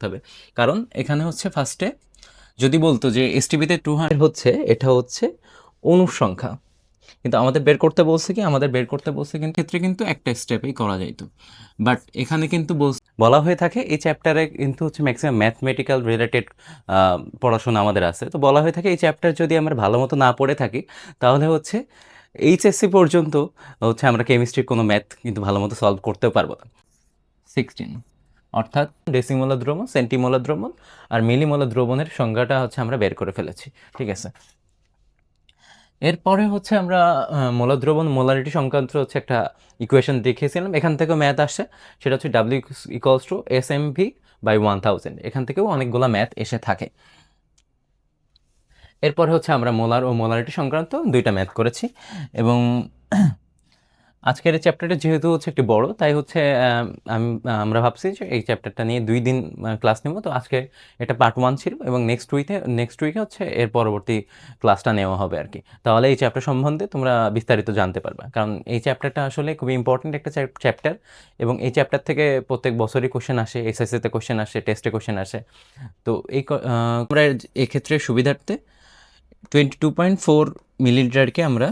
হবে, কারণ এখানে হচ্ছে ফার্স্টে যদি বলতো যে এসটিপিতে 200 হচ্ছে, এটা হচ্ছে অণুর সংখ্যা, কিন্তু আমাদের বের করতে বলছে কি, আমাদের বের করতে বলছে কিন্তু ক্ষেত্রে কিন্তু একটা স্টেপেই করা যাইতো, বাট এখানে কিন্তু বলা হয়ে থাকে এই চ্যাপ্টারে কিন্তু হচ্ছে ম্যাক্সিমাম ম্যাথমেটিক্যাল রিলেটেড পড়াশোনা আমাদের আছে, তো বলা হয়ে থাকে এই চ্যাপ্টার যদি আমরা ভালো মতো না পড়ে থাকি তাহলে হচ্ছে এইচএসসি পর্যন্ত হচ্ছে আমরা কেমিস্ট্রির কোনো ম্যাথ কিন্তু ভালো মতো সলভ করতেও পারবো না। 16, অর্থাৎ ডেসিমোলার দ্রবণ, সেন্টিমোলার দ্রবণ আর মিলিমোলার দ্রবণের সংজ্ঞাটা হচ্ছে আমরা বের করে ফেলেছি, ঠিক আছে। এরপরে হচ্ছে আমরা মোলার দ্রবণ মোলারিটি সংক্রান্ত হচ্ছে একটা ইকুয়েশন দেখিয়েছিলাম, এখান থেকেও ম্যাথ আসে, সেটা হচ্ছে W equals to S M V by 1000, এখান থেকেও অনেকগুলো ম্যাথ এসে থাকে। এরপরে হচ্ছে আমরা মোলার ও মোলারিটি সংক্রান্ত দুইটা ম্যাথ করেছি, এবং আজকের এই চ্যাপ্টারটা যেহেতু হচ্ছে একটু বড়, তাই হচ্ছে আমরা ভাবছি যে এই চ্যাপ্টারটা নিয়ে 2 দিন ক্লাস নেব। তো আজকে এটা পার্ট 1 ছিল, এবং নেক্সট উইকে হচ্ছে এর পরবর্তী ক্লাসটা নেওয়া হবে আর কি। তাহলে এই চ্যাপ্টার সম্বন্ধে তোমরা বিস্তারিত জানতে পারবে, কারণ এই চ্যাপ্টারটা আসলে খুবই ইম্পর্টেন্ট একটা চ্যাপ্টার, এবং এই চ্যাপ্টার থেকে প্রত্যেক বছরই কোশ্চেন আসে, এসএসসিতে কোশ্চেন আসে, টেস্টে কোশ্চেন আসে। তো আমরা এক্ষেত্রে সুবিধার্থে 22.4 মিলিলিটারকে আমরা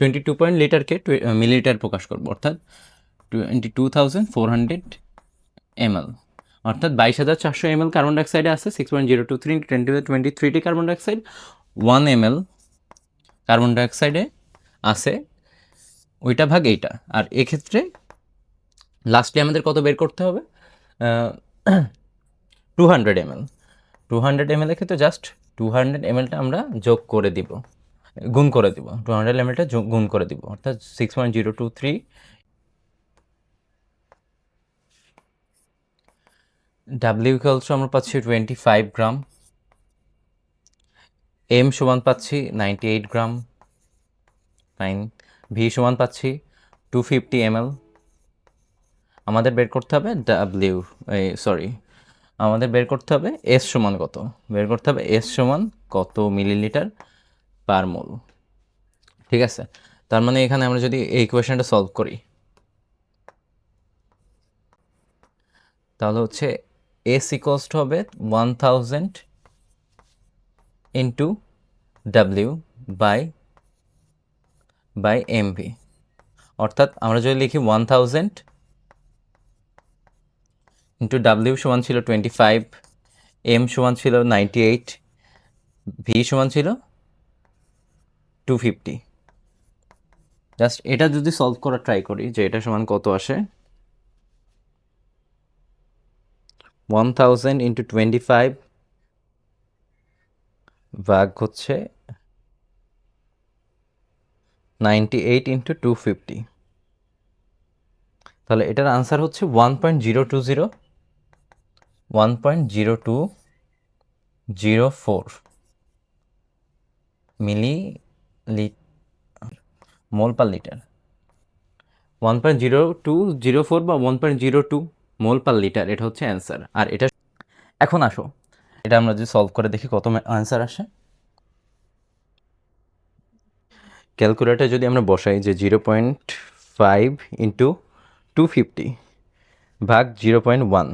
22 লিটারকে মিলিলিটার প্রকাশ করব, অর্থাৎ 22,400 ml, অর্থাৎ 22,400 ml কার্বন ডাইঅক্সাইডে আছে, 6.023 × 10⁻23টি কার্বন ডাইঅক্সাইড, 1 ml কার্বন ডাইঅক্সাইডে আছে, ওইটা ভাগ এইটা। আর এক্ষেত্রে লাস্টলি আমাদের কত বের করতে হবে, 200 ml। 200 ml এর ক্ষেত্রে জাস্ট 200 mlটা আমরা যোগ করে দিব, গুণ করে দিব, 200 mlটা গুণ করে দিব, অর্থাৎ 6.023। ডাব্লিউ ইকুয়ালস আমরা পাচ্ছি 25 গ্রাম, এম সমান পাচ্ছি 98 গ্রাম, ফাইন। ভি সমান পাচ্ছি 250 ml। আমাদের বের করতে হবে আমাদের বের করতে হবে এস সমান কত, বের করতে হবে এস সমান কত মিলিলিটার পার মোল, ঠিক আছে। তার মানে এখানে আমরা যদি এই ইকুয়েশনটা সলভ করি তাহলে হচ্ছে এস ইকুয়ালস টু হবে 1000 ইন্টু ডাব্লিউ বাই এমভি, অর্থাৎ আমরা যদি লিখি 1000 ইন্টু ডাব্লিউ সমান ছিল 25, এম সমান ছিল 98, ভি সমান ছিল 250। জাস্ট এটা যদি সলভ করা ট্রাই করি যে এটা সমান কত আসে, 1000 ইন্টু 25 ভাগ হচ্ছে 98 ইন্টু 250, তাহলে এটার আনসার হচ্ছে 1.0204 মিলি মোল পার লিটার, 1.0204 বা 1.02 মোল পার লিটার, এটা হচ্ছে অ্যান্সার। আর এটা এখন আসো এটা আমরা যদি সলভ করে দেখি কত অ্যান্সার আসে। ক্যালকুলেটার যদি আমরা বসাই যে 0.5 ইন্টু 250 ভাগ 0.1,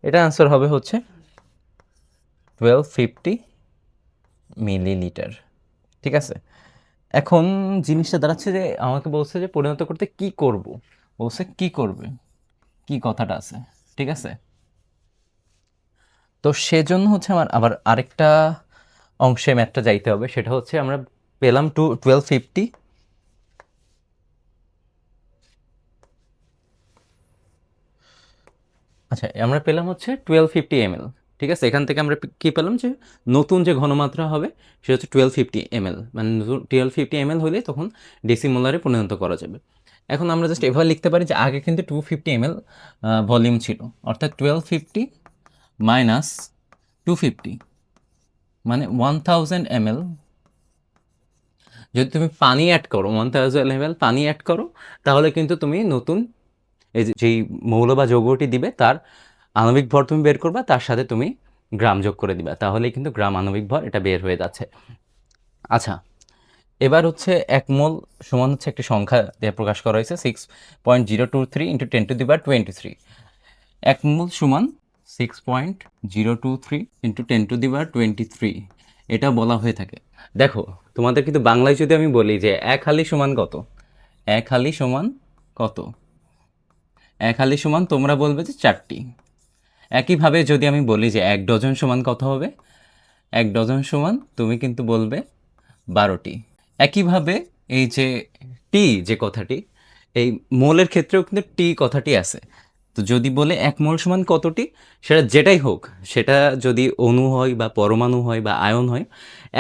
এটা অ্যান্সার হবে হচ্ছে 1250 মিলিলিটার, ঠিক আছে। এখন জিনিসটা দাঁড়াচ্ছে যে আমাকে বলছে যে পরিণত করতে কি করব, বলছে কি করবে, কি কথাটা আছে, ঠিক আছে। তো সেজন্য হচ্ছে আমার আবার আরেকটা অংশে ম্যাথটা যাইতে হবে, সেটা হচ্ছে আমরা পেলাম 1250, আচ্ছা আমরা পেলাম হচ্ছে 1250 ml, ঠিক আছে। এখান থেকে আমরা কি পেলাম যে নতুন যে ঘনমাত্রা হবে সেটা হচ্ছে 1250 ml, মানে 1250 ml হলে তখন ডেসিমোলারে পরিণত করা যাবে। এখন আমরা জাস্ট এভাবে লিখতে পারি যে আগে কিন্তু 250 ml ভলিউম ছিল, অর্থাৎ 1250 মাইনাস 250 মানে 1000 ml। যদি তুমি পানি অ্যাড করো, 1000 ml পানি অ্যাড করো, তাহলে কিন্তু তুমি নতুন এই যেই মৌল বা যৌগটি দিবে তার আণবিক ভর তুমি বের করবা, তার সাথে তুমি গ্রাম যোগ করে দিবা, তাহলেই কিন্তু গ্রাম আণবিক ভর এটা বের হয়ে যাচ্ছে। আচ্ছা, এবার হচ্ছে 1 মোল সমান হচ্ছে একটি সংখ্যা দিয়ে প্রকাশ করা হয়েছে 6.023 × 10⁻23। 1 মোল সমান 6.023 ইন্টু 10⁻23 এটা বলা হয়ে থাকে। দেখো তোমাদের কিন্তু বাংলায় যদি আমি বলি যে 1 হালি সমান কত, 1 হালি সমান কত, 1 হালি সমান তোমরা বলবে যে 4টি। একইভাবে যদি আমি বলি যে 1 ডজন সমান কত হবে, 1 ডজন সমান তুমি কিন্তু বলবে 12টি। একইভাবে এই যে টি যে কথাটি, এই মোলের ক্ষেত্রেও কিন্তু টি কথাটি আছে। তো যদি বলে 1 মোল সমান কতটি, সেটা যেটাই হোক, সেটা যদি অণু হয় বা পরমাণু হয় বা আয়ন হয়,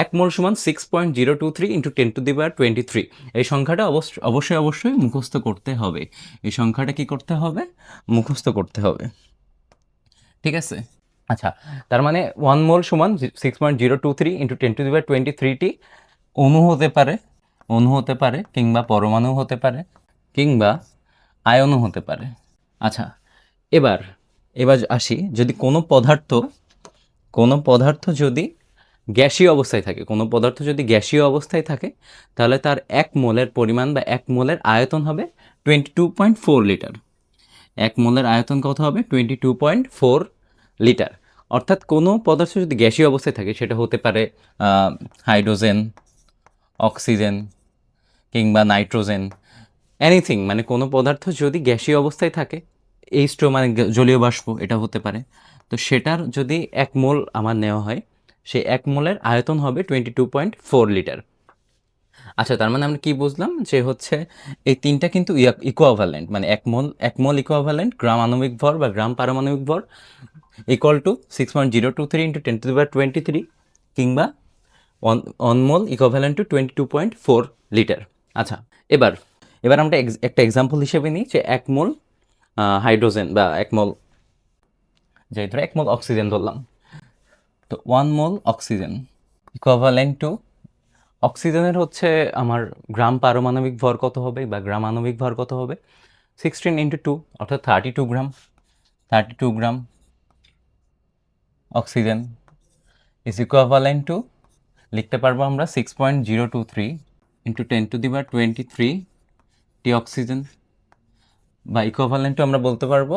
1 মোল সমান 6.023 ইন্টু 10⁻23। এই সংখ্যাটা অবশ্যই মুখস্থ করতে হবে। এই সংখ্যাটা কি করতে হবে? মুখস্থ করতে হবে। ঠিক আছে? আচ্ছা, তার মানে 1 মোল সমান 6.023 ইন্টু 10⁻23টি অণু হতে পারে কিংবা পরমাণু হতে পারে কিংবা আয়নও হতে পারে। আচ্ছা, এবার আসি, যদি কোনো পদার্থ যদি গ্যাসীয় অবস্থায় থাকে, কোনো পদার্থ যদি গ্যাসীয় অবস্থায় থাকে, তাহলে তার 1 মোলের পরিমাণ বা 1 মোলের আয়তন হবে 22.4 লিটার। 1 মোলের আয়তন কত হবে? 22.4 লিটার। অর্থাৎ কোনো পদার্থ যদি গ্যাসীয় অবস্থায় থাকে, সেটা হতে পারে হাইড্রোজেন, অক্সিজেন কিংবা নাইট্রোজেন, এনিথিং, মানে কোনো পদার্থ যদি গ্যাসীয় অবস্থায় থাকে, H2 মানে জলীয় বাষ্প, এটা হতে পারে। তো সেটার যদি 1 মোল আমার নেওয়া হয়, সেই 1 মোলের আয়তন হবে 22.4 লিটার। আচ্ছা, তার মানে আমরা কি বুঝলাম? যে হচ্ছে এই তিনটা কিন্তু ইকুইভ্যালেন্ট, মানে 1 মোল ইকুইভ্যালেন্ট গ্রাম আণবিক ভর বা গ্রাম পারমাণবিক ভর ইকুয়াল টু 6.023 ইন্টু 10⁻23 কিংবা 1 মোল ইকুইভ্যালেন্ট টু 22.4 লিটার। আচ্ছা, এবার আমরা একটা এক্সাম্পল হিসেবে নিই যে 1 মোল হাইড্রোজেন বা 1 মোল, যেই ধরো 1 মোল অক্সিজেন ধরলাম। তো 1 মোল অক্সিজেন ইকুইভ্যালেন্ট টু, অক্সিজেনের হচ্ছে আমার গ্রাম পারমাণবিক ভর কত হবে বা গ্রাম আণবিক ভর কত হবে? 16 ইন্টু 2 অর্থাৎ 32 গ্রাম। 32 গ্রাম অক্সিজেন ইজ ইকুইভ্যালেন্ট টু, লিখতে পারবো আমরা 6.023 ইন্টু 10⁻23 টি অক্সিজেন, বা ইকুইভ্যালেন্ট টু আমরা বলতে পারবো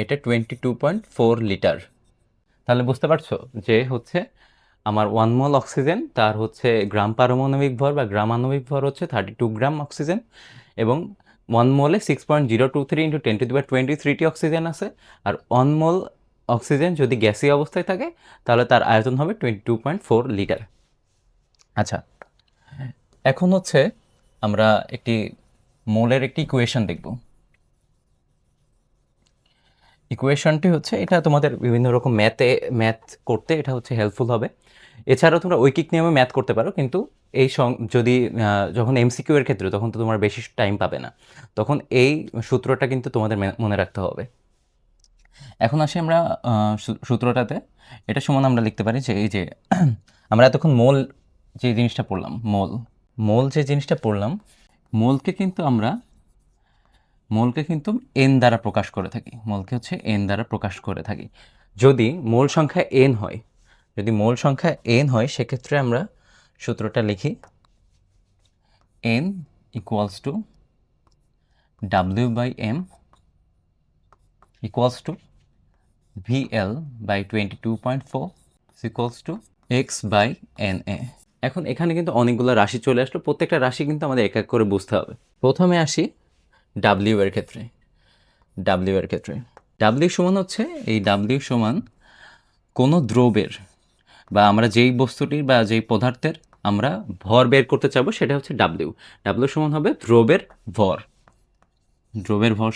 এটা 22.4 লিটার। তাহলে বুঝতে পারছো যে হচ্ছে আমার 1 মোল অক্সিজেন, তার হচ্ছে গ্রাম পারমাণবিক ভর বা গ্রাম আণবিক ভর হচ্ছে 32 গ্রাম অক্সিজেন, এবং 1 মোলে 6.023 ইন্টু 10⁻23টি অক্সিজেন আছে। আর 1 মোল অক্সিজেন যদি গ্যাসীয় অবস্থায় থাকে, তাহলে তার আয়তন হবে 22.4 লিটার। আচ্ছা, এখন হচ্ছে আমরা একটি মোলের একটি ইকুয়েশন দেখব। ইকুয়েশনটি হচ্ছে, এটা তোমাদের বিভিন্ন রকম ম্যাথ করতে এটা হচ্ছে হেল্পফুল হবে। এছাড়াও তোমরা ঐকিক নিয়মে ম্যাথ করতে পারো, কিন্তু এই যদি যখন এমসিকিউ এর ক্ষেত্রে, তখন তো তোমার বেশি টাইম পাবে না, তখন এই সূত্রটা কিন্তু তোমাদের মনে রাখতে হবে। এখন আসি আমরা সূত্রটাতে। এটা সমান আমরা লিখতে পারি যে এই যে আমরা এতক্ষণ মোল যে জিনিসটা পড়লাম, মোল যে জিনিসটা পড়লাম, মোলকে কিন্তু এন দ্বারা প্রকাশ করে থাকি। মোলকে হচ্ছে এন দ্বারা প্রকাশ করে থাকি। যদি মোল সংখ্যা এন হয়, সেক্ষেত্রে আমরা সূত্রটা লিখি N equals to W/M equals to VL by 22.4 equals to X/NA। এখন এখানে কিন্তু অনেকগুলো রাশি চলে আসলো, প্রত্যেকটা রাশি কিন্তু আমাদের এক এক করে বুঝতে হবে। প্রথমে আসি W এর ক্ষেত্রে। W সমান হচ্ছে, এই W সমান কোনো দ্রব্যের বা আমরা যেই বস্তুটির বা যেই পদার্থের আমরা ভর বের করতে চাবো, সেটা হচ্ছে W সমান হবে দ্রব্যের ভর।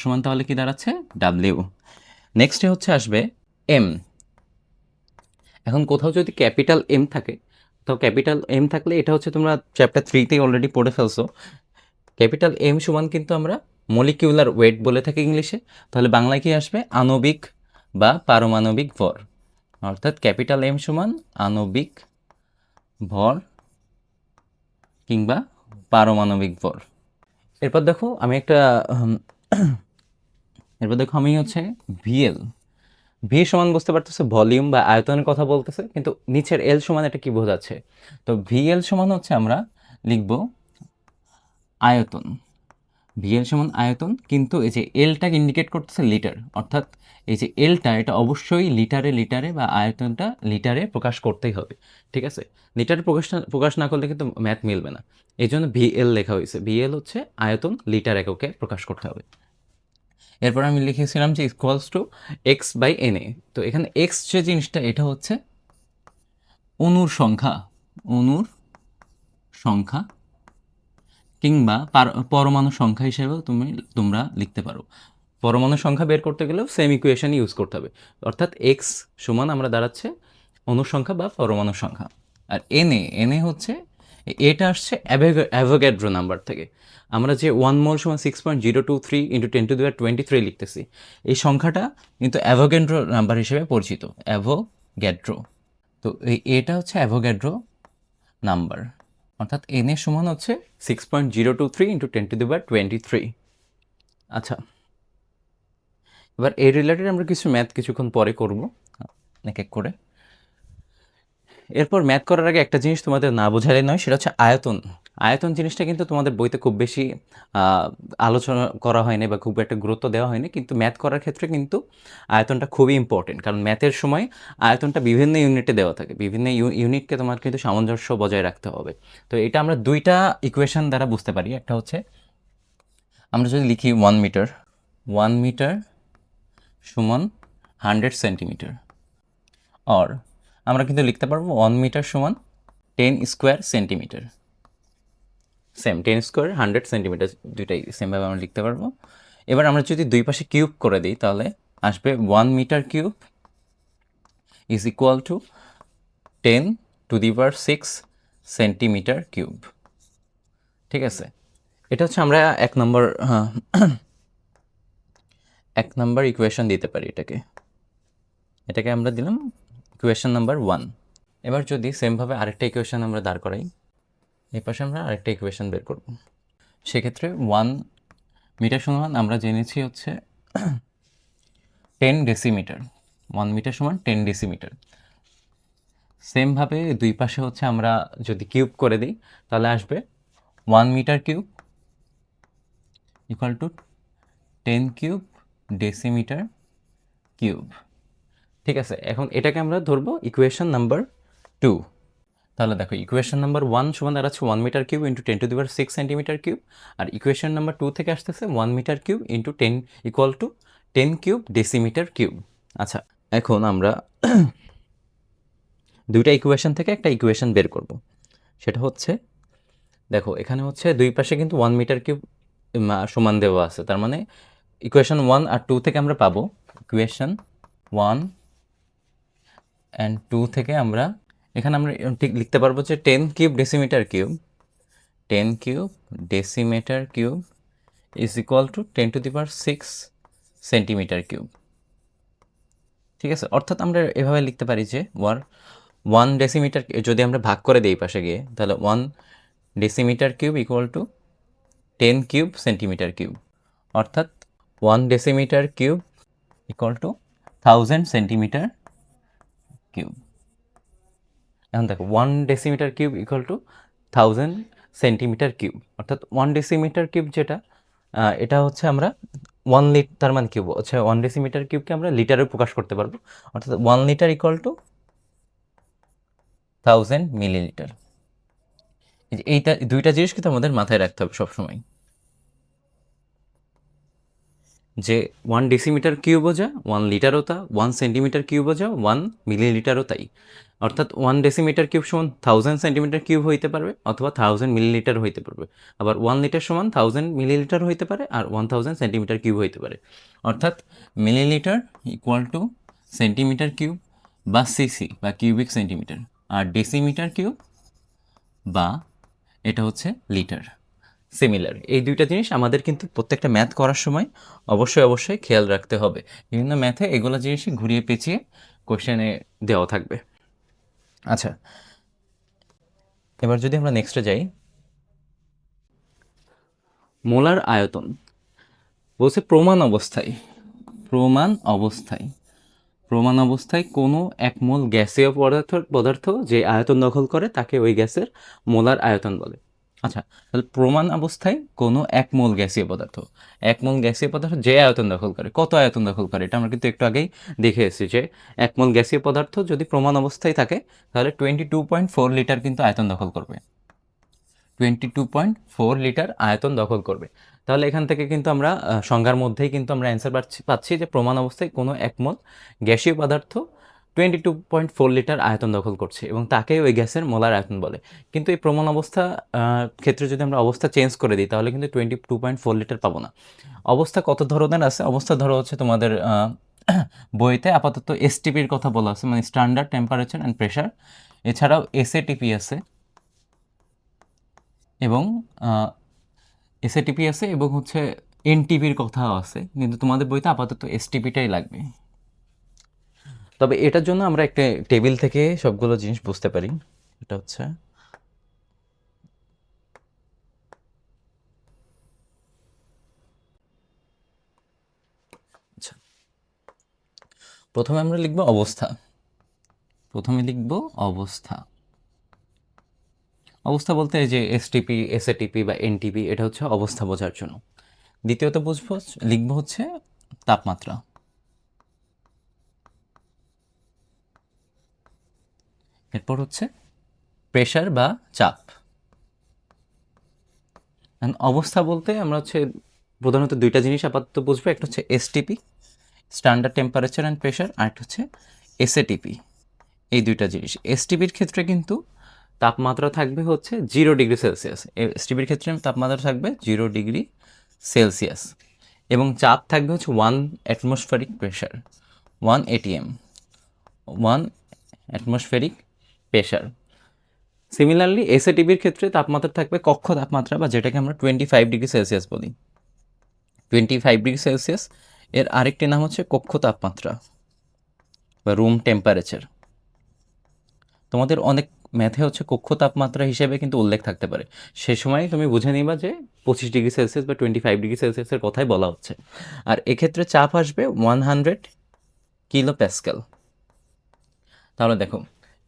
সমান তাহলে কি দাঁড়াচ্ছে? W। নেক্সটে হচ্ছে আসবে M। এখন কোথাও যদি ক্যাপিটাল M থাকে, তো ক্যাপিটাল M থাকলে এটা হচ্ছে তোমরা চ্যাপ্টার 3তেই অলরেডি পড়ে ফেলছো। ক্যাপিটাল M সমান কিন্তু আমরা মলিকিউলার ওয়েট বলে থাকি ইংলিশে, তাহলে বাংলায় কি আসবে? আণবিক বা পারমাণবিক ভর। অর্থাৎ ক্যাপিটাল M সমান আণবিক ভর কিংবা পারমাণবিক ভর। এরপর দেখো আমি হচ্ছে ভিএল। ভি সমান বুঝতে পারতেছে ভলিউম বা আয়তনের কথা বলতেছে, কিন্তু নিচের এল সমান এটা কি বোঝাচ্ছে? তো ভিএল সমান হচ্ছে আমরা লিখব আয়তন ভিএল সমান আয়তন, কিন্তু এই যে এলটাকে ইন্ডিকেট করতেছে লিটার, অর্থাৎ এই যে এলটা এটা অবশ্যই লিটারে বা আয়তনটা লিটারে প্রকাশ করতেই হবে, ঠিক আছে? লিটারে প্রকাশ না করলে কিন্তু ম্যাথ মিলবে না, এই জন্য ভিএল লেখা হয়েছে। ভিএল হচ্ছে আয়তন লিটার এককে প্রকাশ করতে হবে। এরপর আমি লিখেছিলাম যে equals to X by N A. তো এখানে এক্স যে জিনিসটা এটা হচ্ছে অণুর সংখ্যা কিংবা পরমাণু সংখ্যা হিসেবেও তোমরা লিখতে পারো। পরমাণু সংখ্যা বের করতে গেলেও সেম ইকুয়েশন ইউজ করতে হবে, অর্থাৎ এক্স সমান আমরা দাঁড়াচ্ছে অণুর সংখ্যা বা পরমাণু সংখ্যা। আর এনএ হচ্ছে, এটা আসছে অ্যাভোগ্যাড্রো নাম্বার থেকে। আমরা যে 1 মোল সমান 6.023 ইন্টু 10⁻23 লিখতেছি, এই সংখ্যাটা কিন্তু অ্যাভোগ্যাড্রো নাম্বার হিসেবে পরিচিত, অ্যাভোগ্যাড্রো। তো এটা হচ্ছে অ্যাভোগ্যাড্রো নাম্বার, অর্থাৎ এন এর সমান হচ্ছে 6.023 ইন্টু 10⁻23। আচ্ছা, এবার এই রিলেটেড আমরা কিছু ম্যাথ কিছুক্ষণ পরে করব এক এক করে। এরপর ম্যাথ করার আগে একটা জিনিস তোমাদের না বোঝালে নয়, সেটা হচ্ছে আয়তন। আয়তন জিনিসটা কিন্তু তোমাদের বইতে খুব বেশি আলোচনা করা হয়নি বা খুব একটা গুরুত্ব দেওয়া হয়নি, কিন্তু ম্যাথ করার ক্ষেত্রে কিন্তু আয়তনটা খুবই ইম্পর্টেন্ট, কারণ ম্যাথের সময় আয়তনটা বিভিন্ন ইউনিটে দেওয়া থাকে, বিভিন্ন ইউনিটকে তোমার কিন্তু সামঞ্জস্য বজায় রাখতে হবে। তো এটা আমরা দুইটা ইকুয়েশন দ্বারা বুঝতে পারি। একটা হচ্ছে আমরা যদি লিখি 1 মিটার সমান 100 সেন্টিমিটার, অর আমরা কিন্তু লিখতে পারবো 1 মিটার সমান 10 square centimetre. Same 10 square 100 centimetre, দুইটাই সেমভাবে আমরা লিখতে পারবো। এবার আমরা যদি দুই পাশে কিউব করে দিই তাহলে আসবে 1 metre cube is equal to 10⁶ centimetre cube. ঠিক আছে, এটা হচ্ছে আমরা এক নম্বর ইকুয়েশন দিতে পারি। এটাকে আমরা দিলাম ইকুয়েশন নাম্বার 1। এবার যদি সেমভাবে আরেকটা ইকুয়েশন আমরা দাঁড় করাই, এই পাশে আমরা আরেকটা ইকুয়েশন বের করব। সেক্ষেত্রে 1 মিটার সমান আমরা জেনেছি হচ্ছে 10 ডেসিমিটার। 1 মিটার সমান 10 ডেসিমিটার। সেমভাবে দুই পাশে হচ্ছে আমরা যদি কিউব করে দিই তাহলে আসবে 1 metre cube equal to 10 cube decimetre cube. ঠিক আছে, এখন এটাকে আমরা ধরবো ইকুয়েশন নাম্বার 2। তাহলে দেখো ইকুয়েশন নাম্বার 1 সমান দাঁড়াচ্ছে 1 metre cube into 10⁶ centimetre cube, আর ইকুয়েশন নাম্বার 2 থেকে আসতেছে 1 metre cube into 10 equal to 10 cube decimetre cube. আচ্ছা, এখন আমরা দুইটা ইকুয়েশন থেকে একটা ইকুয়েশন বের করব। সেটা হচ্ছে, দেখো এখানে হচ্ছে দুই পাশে কিন্তু 1 মিটার কিউব সমান দেওয়া আছে, তার মানে ইকুয়েশন 1 আর 2 থেকে আমরা পাবো, ইকুয়েশন 1 অ্যান্ড 2 থেকে আমরা এখানে আমরা ঠিক লিখতে পারবো যে 10 cube decimetre cube, 10 cube decimetre cube is equal to 10⁶ centimetre cube. ঠিক আছে, অর্থাৎ আমরা এভাবে লিখতে পারি যে 1 ডেসিমিটার যদি আমরা ভাগ করে দিই পাশে গিয়ে, তাহলে 1 decimetre cube equal to 10 cube centimetre cube, অর্থাৎ 1 decimetre cube equal two 1000 centimetre cube. এখন দেখো 1 decimetre cube equal two 1000 centimetre cube, অর্থাৎ 1 ডেসিমিটার কিউব যেটা এটা হচ্ছে আমরা 1 লিটার, তার মানে কিউব হচ্ছে 1 ডেসিমিটার কিউবকে আমরা লিটারে প্রকাশ করতে পারবো, অর্থাৎ 1 লিটার ইকুয়াল টু 1000 মিলিলিটার। এইটা দুইটা জিনিস কিন্তু আমাদের মাথায় রাখতে হবে সবসময়, যে 1 ডেসিমিটার কিউবও যা 1 লিটারও তা, 1 সেন্টিমিটার কিউবও যা 1 মিলিলিটারও তাই। অর্থাৎ 1 ডেসিমিটার কিউব সমান 1000 সেন্টিমিটার কিউব হইতে পারবে অথবা 1000 মিলিলিটার হইতে পারবে, আবার 1 লিটার সমান 1000 মিলিলিটার হইতে পারে আর 1000 সেন্টিমিটার কিউব হইতে পারে। অর্থাৎ millilitre equal to centimetre cube বা সিসি বা কিউবিক সেন্টিমিটার, আর ডেসিমিটার কিউব বা এটা হচ্ছে লিটার। সিমিলার, এই দুইটা জিনিস আমাদের কিন্তু প্রত্যেকটা ম্যাথ করার সময় অবশ্যই খেয়াল রাখতে হবে। বিভিন্ন ম্যাথে এগুলো জিনিসই ঘুরিয়ে পেঁচিয়ে কোশ্চেনে দেওয়া থাকবে। আচ্ছা, এবার যদি আমরা নেক্সটে যাই, মোলার আয়তন বলছে প্রমাণ অবস্থায় কোনো এক মোল গ্যাসীয় পদার্থ যে আয়তন দখল করে তাকে ওই গ্যাসের মোলার আয়তন বলে। আচ্ছা, তাহলে প্রমাণ অবস্থায় কোনো এক মোল গ্যাসীয় পদার্থ, এক মোল গ্যাসীয় পদার্থ যে আয়তন দখল করে, কত আয়তন দখল করে এটা আমরা কিন্তু একটু আগেই দেখে এসেছি যে এক মোল গ্যাসীয় পদার্থ যদি প্রমাণ অবস্থায় থাকে তাহলে 22.4 লিটার কিন্তু আয়তন দখল করবে, 22.4 লিটার আয়তন দখল করবে। তাহলে এখান থেকে কিন্তু আমরা সংজ্ঞার মধ্যেই কিন্তু আমরা অ্যান্সার পাচ্ছি যে প্রমাণ অবস্থায় কোনো এক মোল গ্যাসীয় পদার্থ 22.4 লিটার আয়তন দখল করছে এবং তাকেই ওই গ্যাসের মোলার আয়তন বলে। কিন্তু এই প্রমাণ অবস্থা ক্ষেত্রে যদি আমরা অবস্থা চেঞ্জ করে দিই তাহলে কিন্তু 22.4 লিটার পাবো না। অবস্থা কত ধরনের আছে? অবস্থা ধরো হচ্ছে তোমাদের বইতে আপাতত এসটিপির কথা বলা আছে, মানে স্ট্যান্ডার্ড টেম্পারেচার অ্যান্ড প্রেশার। এছাড়াও এসএটিপি আছে এবং এসএটিপি আছে এবং হচ্ছে এনটিপির কথাও আছে, কিন্তু তোমাদের বইতে আপাতত এসটিপিটাই লাগবে। তবে এটার জন্য আমরা একটা টেবিল থেকে সবগুলো জিনিস বুঝতে পারি। এটা হচ্ছে আচ্ছা, প্রথমে আমরা লিখব অবস্থা, প্রথমে লিখব অবস্থা। অবস্থা বলতে এই যে এসটিপি, এসএটিপি বা এনটিপি, এটা হচ্ছে অবস্থা বোঝার জন্য। দ্বিতীয়ত বুঝবো, লিখব হচ্ছে তাপমাত্রা। এরপর হচ্ছে প্রেশার বা চাপ। অবস্থা বলতে আমরা হচ্ছে প্রধানত দুইটা জিনিস আপাতত বুঝবো, একটা হচ্ছে STP standard temperature and pressure, আর একটা হচ্ছে এসএটিপি। এই দুইটা জিনিস এসটিপির ক্ষেত্রে কিন্তু তাপমাত্রা থাকবে হচ্ছে 0 ডিগ্রি সেলসিয়াস। এসটিপির ক্ষেত্রে তাপমাত্রা থাকবে 0 ডিগ্রি সেলসিয়াস এবং চাপ থাকবে হচ্ছে 1 atmospheric pressure, 1 ATM, 1 atmospheric pressure. Similarly এসএটিপির ক্ষেত্রে তাপমাত্রা থাকবে কক্ষ তাপমাত্রা বা যেটাকে আমরা 25 ডিগ্রি সেলসিয়াস বলি। 25 ডিগ্রি সেলসিয়াস এর আরেকটি নাম হচ্ছে কক্ষ তাপমাত্রা বা রুম টেম্পারেচার। তোমাদের অনেক ম্যাথে হচ্ছে কক্ষ তাপমাত্রা হিসেবে কিন্তু উল্লেখ থাকতে পারে, সে সময় তুমি বুঝে নিবা যে 25 ডিগ্রি সেলসিয়াস বা 25 ডিগ্রি সেলসিয়াসের কথাই বলা হচ্ছে। আর এক্ষেত্রে চাপ আসবে 100 কিলো প্যাসকেল। তাহলে দেখো,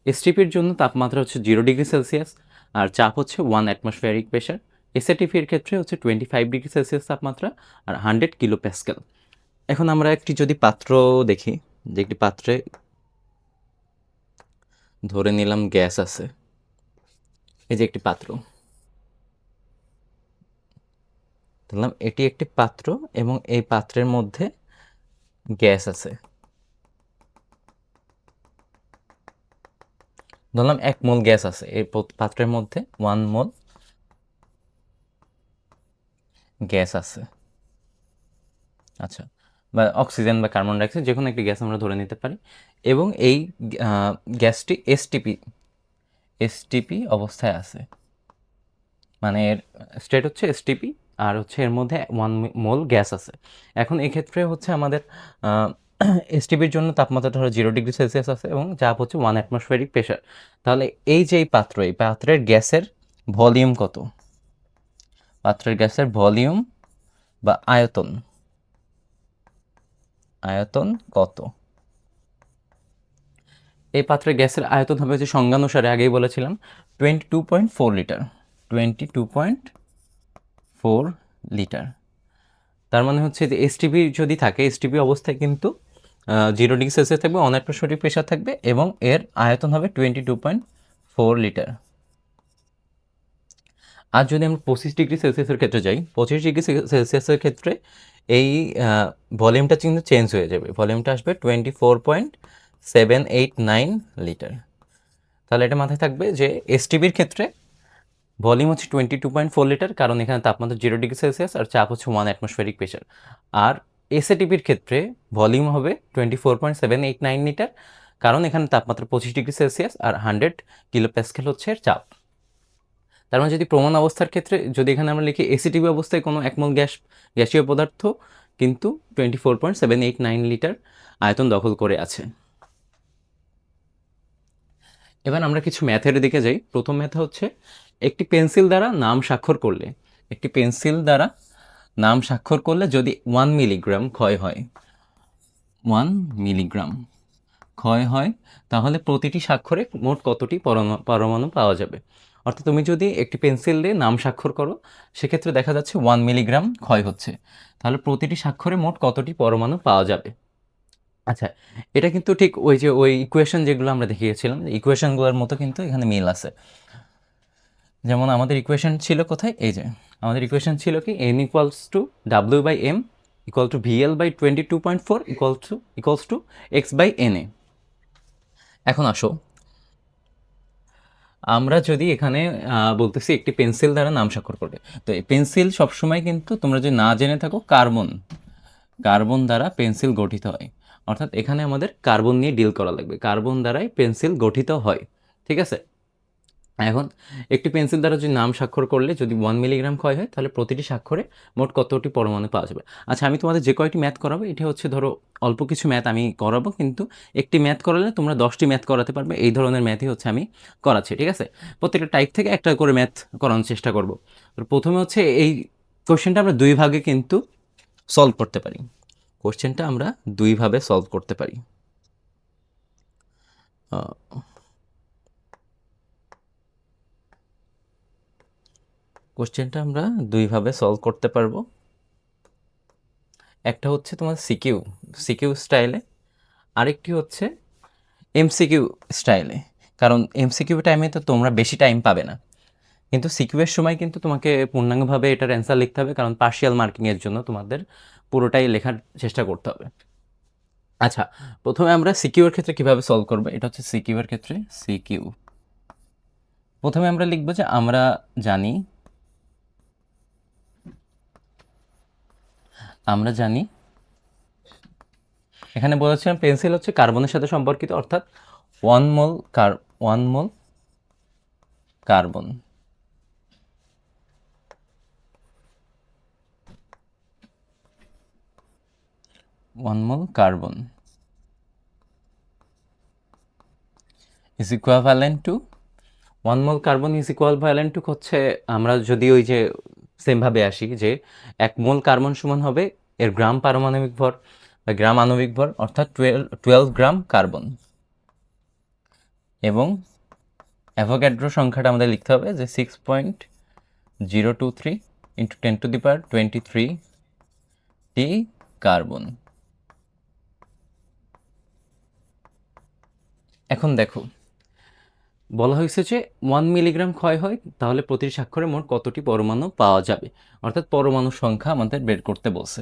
এসটিপির জন্য তাপমাত্রা হচ্ছে 0 ডিগ্রি সেলসিয়াস আর চাপ হচ্ছে 1 অ্যাটমসফিয়ারিক প্রেশার। এসএটিপির ক্ষেত্রে হচ্ছে 25 ডিগ্রি সেলসিয়াস তাপমাত্রা আর 100 কিলো প্যাসকেল। এখন আমরা একটি যদি পাত্র দেখি, যে একটি পাত্রে ধরে নিলাম গ্যাস আছে, এই যে একটি পাত্র, ধরলাম এটি একটি পাত্র এবং এই পাত্রের মধ্যে গ্যাস আছে। ধরলাম 1 মোল গ্যাস আছে এই পাত্রের মধ্যে, 1 মোল গ্যাস আছে। আচ্ছা, বা অক্সিজেন বা কার্বন ডাইঅক্সাইড যে কোনো একটি গ্যাস আমরা ধরে নিতে পারি এবং এই গ্যাসটি এসটিপি অবস্থায় আছে, মানে এর স্টেট হচ্ছে এসটিপি আর হচ্ছে এর মধ্যে 1 মোল গ্যাস আছে। এখন এক্ষেত্রে হচ্ছে আমাদের এসটিপির জন্য তাপমাত্রা ধরো 0 ডিগ্রি সেলসিয়াস আছে এবং চাপ হচ্ছে 1 অ্যাটমসফেরিক প্রেশার। তাহলে এই যে এই পাত্রের গ্যাসের ভলিউম কত? পাত্রের গ্যাসের ভলিউম বা আয়তন, আয়তন কত? এই পাত্রের গ্যাসের আয়তন হবে যে সংজ্ঞানুসারে আগেই বলেছিলাম 22.4 লিটার, 22.4 লিটার। তার মানে হচ্ছে যে এসটিপি যদি থাকে, এসটিপি অবস্থায় কিন্তু 0 ডিগ্রি সেলসিয়াস থাকবে, 1 অ্যাটমসফেরিক প্রেশার থাকবে এবং এর আয়তন হবে 22.4 লিটার। আর যদি আমরা 25 ডিগ্রি সেলসিয়াসের ক্ষেত্রে যাই, 25 ডিগ্রি সেলসিয়াসের ক্ষেত্রে এই ভলিউমটা কিন্তু চেঞ্জ হয়ে যাবে, ভলিউমটা আসবে 24.789 লিটার। তাহলে এটা মাথায় থাকবে যে এসটিপির ক্ষেত্রে ভলিউম হচ্ছে 22.4 লিটার, কারণ এখানে তাপমাত্রা 0 ডিগ্রি সেলসিয়াস আর চাপ হচ্ছে 1 অ্যাটমসফেরিক প্রেশার। আর এসএটিপির ক্ষেত্রে ভলিউম হবে 24.789 লিটার, কারণ এখানে তাপমাত্রা 25 ডিগ্রি সেলসিয়াস আর 100 কিলো প্যাসকেল হচ্ছে এর চাপ। তার মানে যদি প্রমাণ অবস্থার ক্ষেত্রে যদি এখানে আমরা লিখি এসিটিভি অবস্থায় কোনো একমোল গ্যাসীয় পদার্থ কিন্তু 24.789 লিটার আয়তন দখল করে আছে। এবার আমরা কিছু ম্যাথের দিকে যাই। প্রথম ম্যাথ হচ্ছে একটি পেন্সিল দ্বারা নাম স্বাক্ষর করলে, একটি পেন্সিল দ্বারা নাম স্বাক্ষর করলে যদি 1 মিলিগ্রাম ক্ষয় হয়, 1 মিলিগ্রাম ক্ষয় হয়, তাহলে প্রতিটি স্বাক্ষরে মোট কতটি পরমাণু পাওয়া যাবে? অর্থাৎ তুমি যদি একটি পেন্সিল দিয়ে নাম স্বাক্ষর করো, সেক্ষেত্রে দেখা যাচ্ছে 1 মিলিগ্রাম ক্ষয় হচ্ছে। তাহলে প্রতিটি স্বাক্ষরে মোট কতটি পরমাণু পাওয়া যাবে? আচ্ছা, এটা কিন্তু ঠিক ওই ইকুয়েশন যেগুলো আমরা দেখিয়েছিলাম, ইকুয়েশনগুলোর মতো কিন্তু এখানে মিল আছে। যেমন আমাদের ইকুয়েশন ছিল কোথায়, এই যে আমাদের ইকুয়েশন ছিল কি, n equals to W/m equal to VL/22.4 equals to x/na। এখন আসো, আমরা যদি এখানে বলতেছি একটি পেন্সিল দ্বারা নাম স্বাক্ষর করবে, তো এই পেন্সিল সবসময় কিন্তু তোমরা যদি না জেনে থাকো, কার্বন দ্বারা পেন্সিল গঠিত হয়। অর্থাৎ এখানে আমাদের কার্বন নিয়ে ডিল করা লাগবে, কার্বন দ্বারাই পেন্সিল গঠিত হয়। ঠিক আছে, এখন একটি পেন্সিল দ্বারা যদি নাম স্বাক্ষর করলে যদি 1 মিলিগ্রাম ক্ষয় হয়, তাহলে প্রতিটি স্বাক্ষরে মোট কতটি পরমাণু পাওয়া যাবে? আচ্ছা, আমি তোমাদের যে কয়টি ম্যাথ করাবো, এটা হচ্ছে ধরো অল্প কিছু ম্যাথ আমি করাবো, কিন্তু একটি ম্যাথ করালে তোমরা 10টি ম্যাথ করাতে পারবে, এই ধরনের ম্যাথই হচ্ছে আমি করাচ্ছি। ঠিক আছে, প্রত্যেকটা টাইপ থেকে একটা করে ম্যাথ করানোর চেষ্টা করব। তো প্রথমে হচ্ছে এই কোশ্চেনটা আমরা দুই ভাগে কিন্তু সলভ করতে পারি। কোশ্চেনটা আমরা দুইভাবে সলভ করতে পারি। কোশ্চেনটা আমরা দুইভাবে সলভ করতে পারবো। একটা হচ্ছে তোমার সিকিউ স্টাইলে, আরেকটি হচ্ছে এমসিকিউ স্টাইলে। কারণ এমসিকিউ টাইমে তো তোমরা বেশি টাইম পাবে না, কিন্তু সিকিউয়ের সময় কিন্তু তোমাকে পূর্ণাঙ্গভাবে এটার অ্যান্সার লিখতে হবে, কারণ পার্শিয়াল মার্কিংয়ের জন্য তোমাদের পুরোটাই লেখার চেষ্টা করতে হবে। আচ্ছা, প্রথমে আমরা সিকিউর ক্ষেত্রে কিভাবে সলভ করবো, এটা হচ্ছে সিকিউর ক্ষেত্রে সিকিউ। প্রথমে আমরা লিখবো যে আমরা জানি এখানে বলেছিলাম পেন্সিল হচ্ছে কার্বনের সাথে সম্পর্কিত, অর্থাৎ 1 mole carbon, 1 mole carbon is equivalent to 1 mole carbon is equivalent to হচ্ছে, আমরা যদি ওই যে সেমভাবে আসি যে 1 মোল কার্বন সমান হবে এর গ্রাম পারমাণবিক ভর বা গ্রাম আণবিক ভর, অর্থাৎ 12 গ্রাম কার্বন। এবং অ্যাভোগাড্রো সংখ্যাটা আমাদের লিখতে হবে যে 6.023 ইন্টু 10⁻23 টি কার্বন। এখন দেখো, বলা হয়েছে যে 1 মিলিগ্রাম ক্ষয় হয়, তাহলে প্রতি স্বাক্ষরে মোট কতটি পরমাণু পাওয়া যাবে, অর্থাৎ পরমাণু সংখ্যা আমাদের বের করতে বলছে।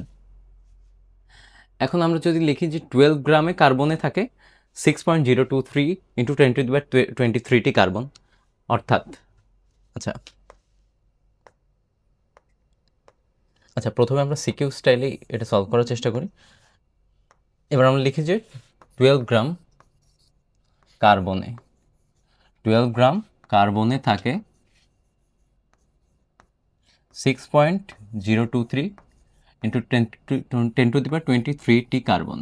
এখন আমরা যদি লিখি যে 12 গ্রামে কার্বনে থাকে 6.023 ইন্টু 10⁻23টি কার্বন, অর্থাৎ আচ্ছা আচ্ছা প্রথমে আমরা সিকিউ স্টাইলে এটা সলভ করার চেষ্টা করি। এবার আমরা লিখি যে 12 গ্রাম কার্বনে থাকে 6.023 ইন্টু 10⁻23টি কার্বন,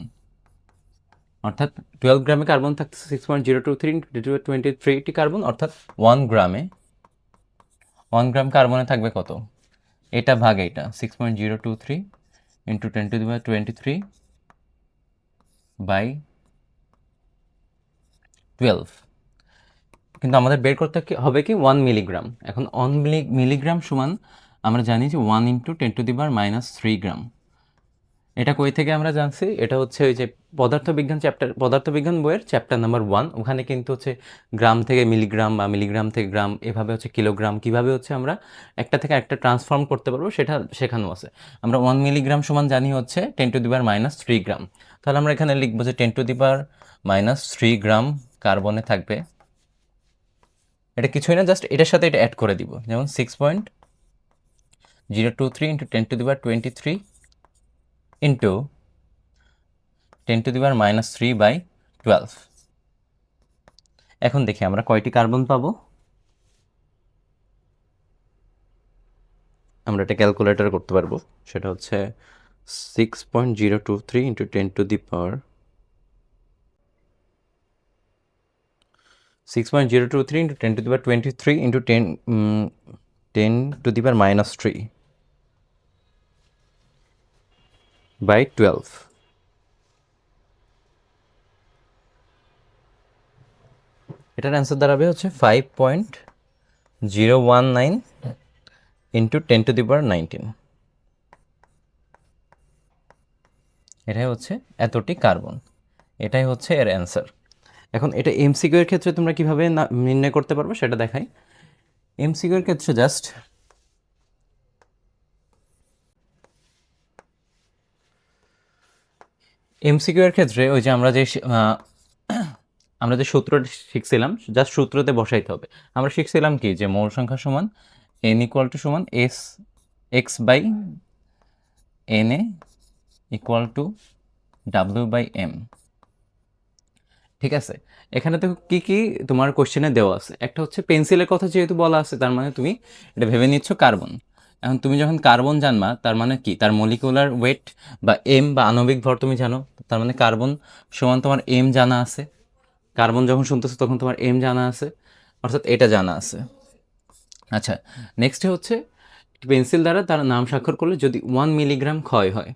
অর্থাৎ 12 গ্রামে কার্বন থাকতে 6.023 ইন্টু 10⁻23টি কার্বন, অর্থাৎ 1 গ্রাম কার্বনে থাকবে কত, এটা ভাগ এটা 6.023 ইন্টু 10⁻23 বাই 12, কিন্তু আমাদের বের করতে হবে কি 1 মিলিগ্রাম। এখন 1 মিলিগ্রাম সমান আমরা জানি যে 1 ইন্টু 10⁻³ গ্রাম। এটা কই থেকে আমরা জানছি, এটা হচ্ছে ওই যে পদার্থবিজ্ঞান বইয়ের চ্যাপ্টার নাম্বার 1, ওখানে কিন্তু হচ্ছে গ্রাম থেকে মিলিগ্রাম বা মিলিগ্রাম থেকে গ্রাম, এভাবে হচ্ছে কিলোগ্রাম, কিভাবে হচ্ছে আমরা একটা থেকে একটা ট্রান্সফর্ম করতে পারবো সেটা শেখানো আছে। আমরা 1 মিলিগ্রাম সমান জানি হচ্ছে 10⁻³ গ্রাম। তাহলে আমরা এখানে লিখবো যে 10⁻³ গ্রাম কার্বনে থাকবে, এটা কিছুই না, জাস্ট এটার সাথে এটা অ্যাড করে দিব, যেমন 6.023 ইন্টু 10⁻23 ইন্টু 10⁻³ বাই 12। এখন দেখি আমরা কয়টি কার্বন পাবো। আমরা এটা ক্যালকুলেটর করতে পারবো, সেটা হচ্ছে 6.023 ইন্টু 6.023 ইন্টু 10⁻23 ইন্টু 10⁻³ বাই 12। এটার অ্যান্সার দাঁড়াবে হচ্ছে 5.0 019 ইন্টু 10⁻19, এটাই হচ্ছে এতটি কার্বন, এটাই হচ্ছে এর অ্যান্সার। এখন এটা এমসিকিউ এর ক্ষেত্রে তোমরা কিভাবে নির্ণয় করতে পারবে সেটা দেখাই। এমসিকিউ এর ক্ষেত্রে জাস্ট এমসিকিউ এর ক্ষেত্রে ওই যে আমরা যে সূত্রটা শিখছিলাম, জাস্ট সূত্রতে বসাইতে হবে। আমরা শিখছিলাম কি, যে মোল সংখ্যা সমান n ইকুয়াল টু সমান S X by N A equal to W by M. ঠিক আছে, এখানে তো কি কি তোমার কোশ্চেনে দেওয়া আছে, একটা হচ্ছে পেন্সিলের কথা যেহেতু বলা আছে, তার মানে তুমি এটা ভেবে নিচ্ছ কার্বন। এখন তুমি যখন কার্বন জানবা, তার মানে কি, তার মলিকুলার ওয়েট বা এম বা আণবিক ভর তুমি জানো, তার মানে কার্বন সমান তোমার এম জানা আছে। কার্বন যখন শুনতেছো তখন তোমার এম জানা আছে, অর্থাৎ এটা জানা আছে। আচ্ছা, নেক্সটে হচ্ছে পেন্সিল দ্বারা তার নাম স্বাক্ষর করলে যদি 1 মিলিগ্রাম ক্ষয় হয়,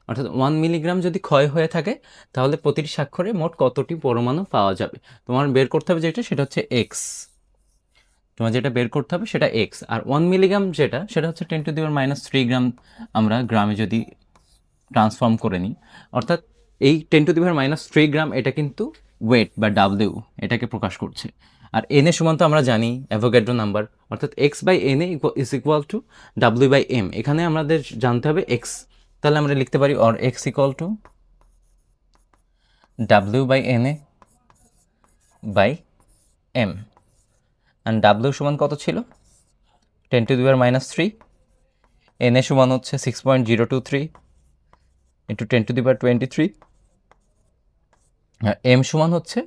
অর্থাৎ 1 মিলিগ্রাম যদি ক্ষয় হয়ে থাকে, তাহলে প্রতিটি স্বাক্ষরে মোট কতটি পরমাণু পাওয়া যাবে। তোমার বের করতে হবে যেটা, সেটা হচ্ছে এক্স। তোমার যেটা বের করতে হবে সেটা এক্স, আর 1 মিলিগ্রাম যেটা, সেটা হচ্ছে 10⁻³ গ্রাম। আমরা গ্রামে যদি ট্রান্সফর্ম করে নিই, অর্থাৎ এই 10⁻³ গ্রাম এটা কিন্তু ওয়েট বা ডাব্লিউ, এটাকে প্রকাশ করছে। আর এন এ সমান তো আমরা জানি অ্যাভোগাড্রো নাম্বার, অর্থাৎ X by N A is equal to W by M. এখানে আমাদের জানতে হবে এক্স, তাহলে আমরা লিখতে পারি or X equal to W by N A by M. And W সমান কত ছিল, 10⁻³ এন এ সমান হচ্ছে 6.023 ইন্টু 10⁻23, আর এম সমান হচ্ছে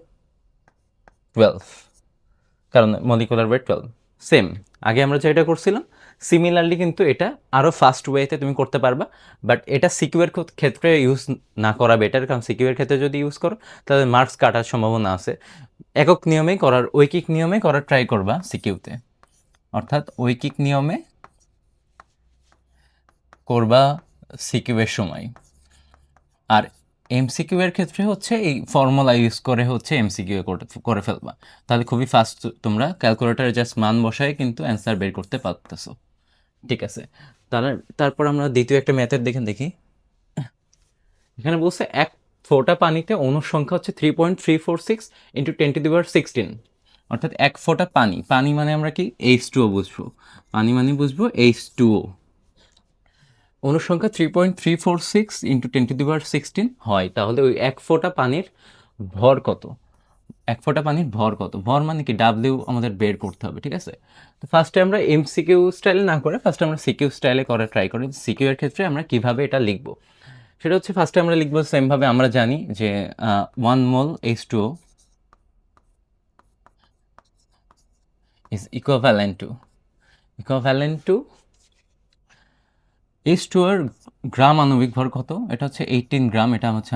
12, কারণ মলিকুলার ওয়েট 12। সেম আগে আমরা যেটা করছিলাম, সিমিলারলি কিন্তু এটা আরও ফাস্ট ওয়েতে তুমি করতে পারবা, বাট এটা সিকিউর ক্ষেত্রে ইউজ না করা বেটার, কারণ সিকিউর ক্ষেত্রে যদি ইউজ করো তাহলে মার্কস কাটার সম্ভাবনা আছে। একক নিয়মে করার, ঐকিক নিয়মে করার ট্রাই করবা সিকিউতে, অর্থাৎ ঐকিক নিয়মে করবা সিকিউয়ের সময়। আর এমসিকিউ এর ক্ষেত্রে হচ্ছে এই ফর্মুলা ইউজ করে হচ্ছে এমসিকিউ করে ফেলবা, তাহলে খুবই ফাস্ট তোমরা ক্যালকুলেটারে জাস্ট মান বসায় কিন্তু অ্যান্সার বের করতে পারতেছো। ঠিক আছে, তারপর আমরা দ্বিতীয় একটা ম্যাথের দেখি। এখানে বলছে এক ফোঁটা পানিতে অণুর সংখ্যা হচ্ছে 3.346 ইন্টু 10⁻16, অর্থাৎ এক ফোঁটা পানি, পানি মানে আমরা কি H2O বুঝবো, পানি মানে বুঝবো H2O। অণুর সংখ্যা 3.346 ইন্টু 10⁻16 হয়, তাহলে ওই এক ফোঁটা পানির ভর কত, এক ফোঁটা পানির ভর কত, ভর মানে কি ডাব্লিউ আমাদের বের করতে হবে। ঠিক আছে, তো ফার্স্টে আমরা এমসিকিউ স্টাইলে না করে ফার্স্টে আমরা সিকিউ স্টাইলে করার ট্রাই করি। সিকিউ এর ক্ষেত্রে আমরা কিভাবে এটা লিখবো, সেটা হচ্ছে ফার্স্টে আমরা লিখবো সেমভাবে। আমরা জানি যে 1 মোল H2O is equivalent to H2O এর গ্রাম আণবিক ভর কত, এটা হচ্ছে 18 গ্রাম। এটা হচ্ছে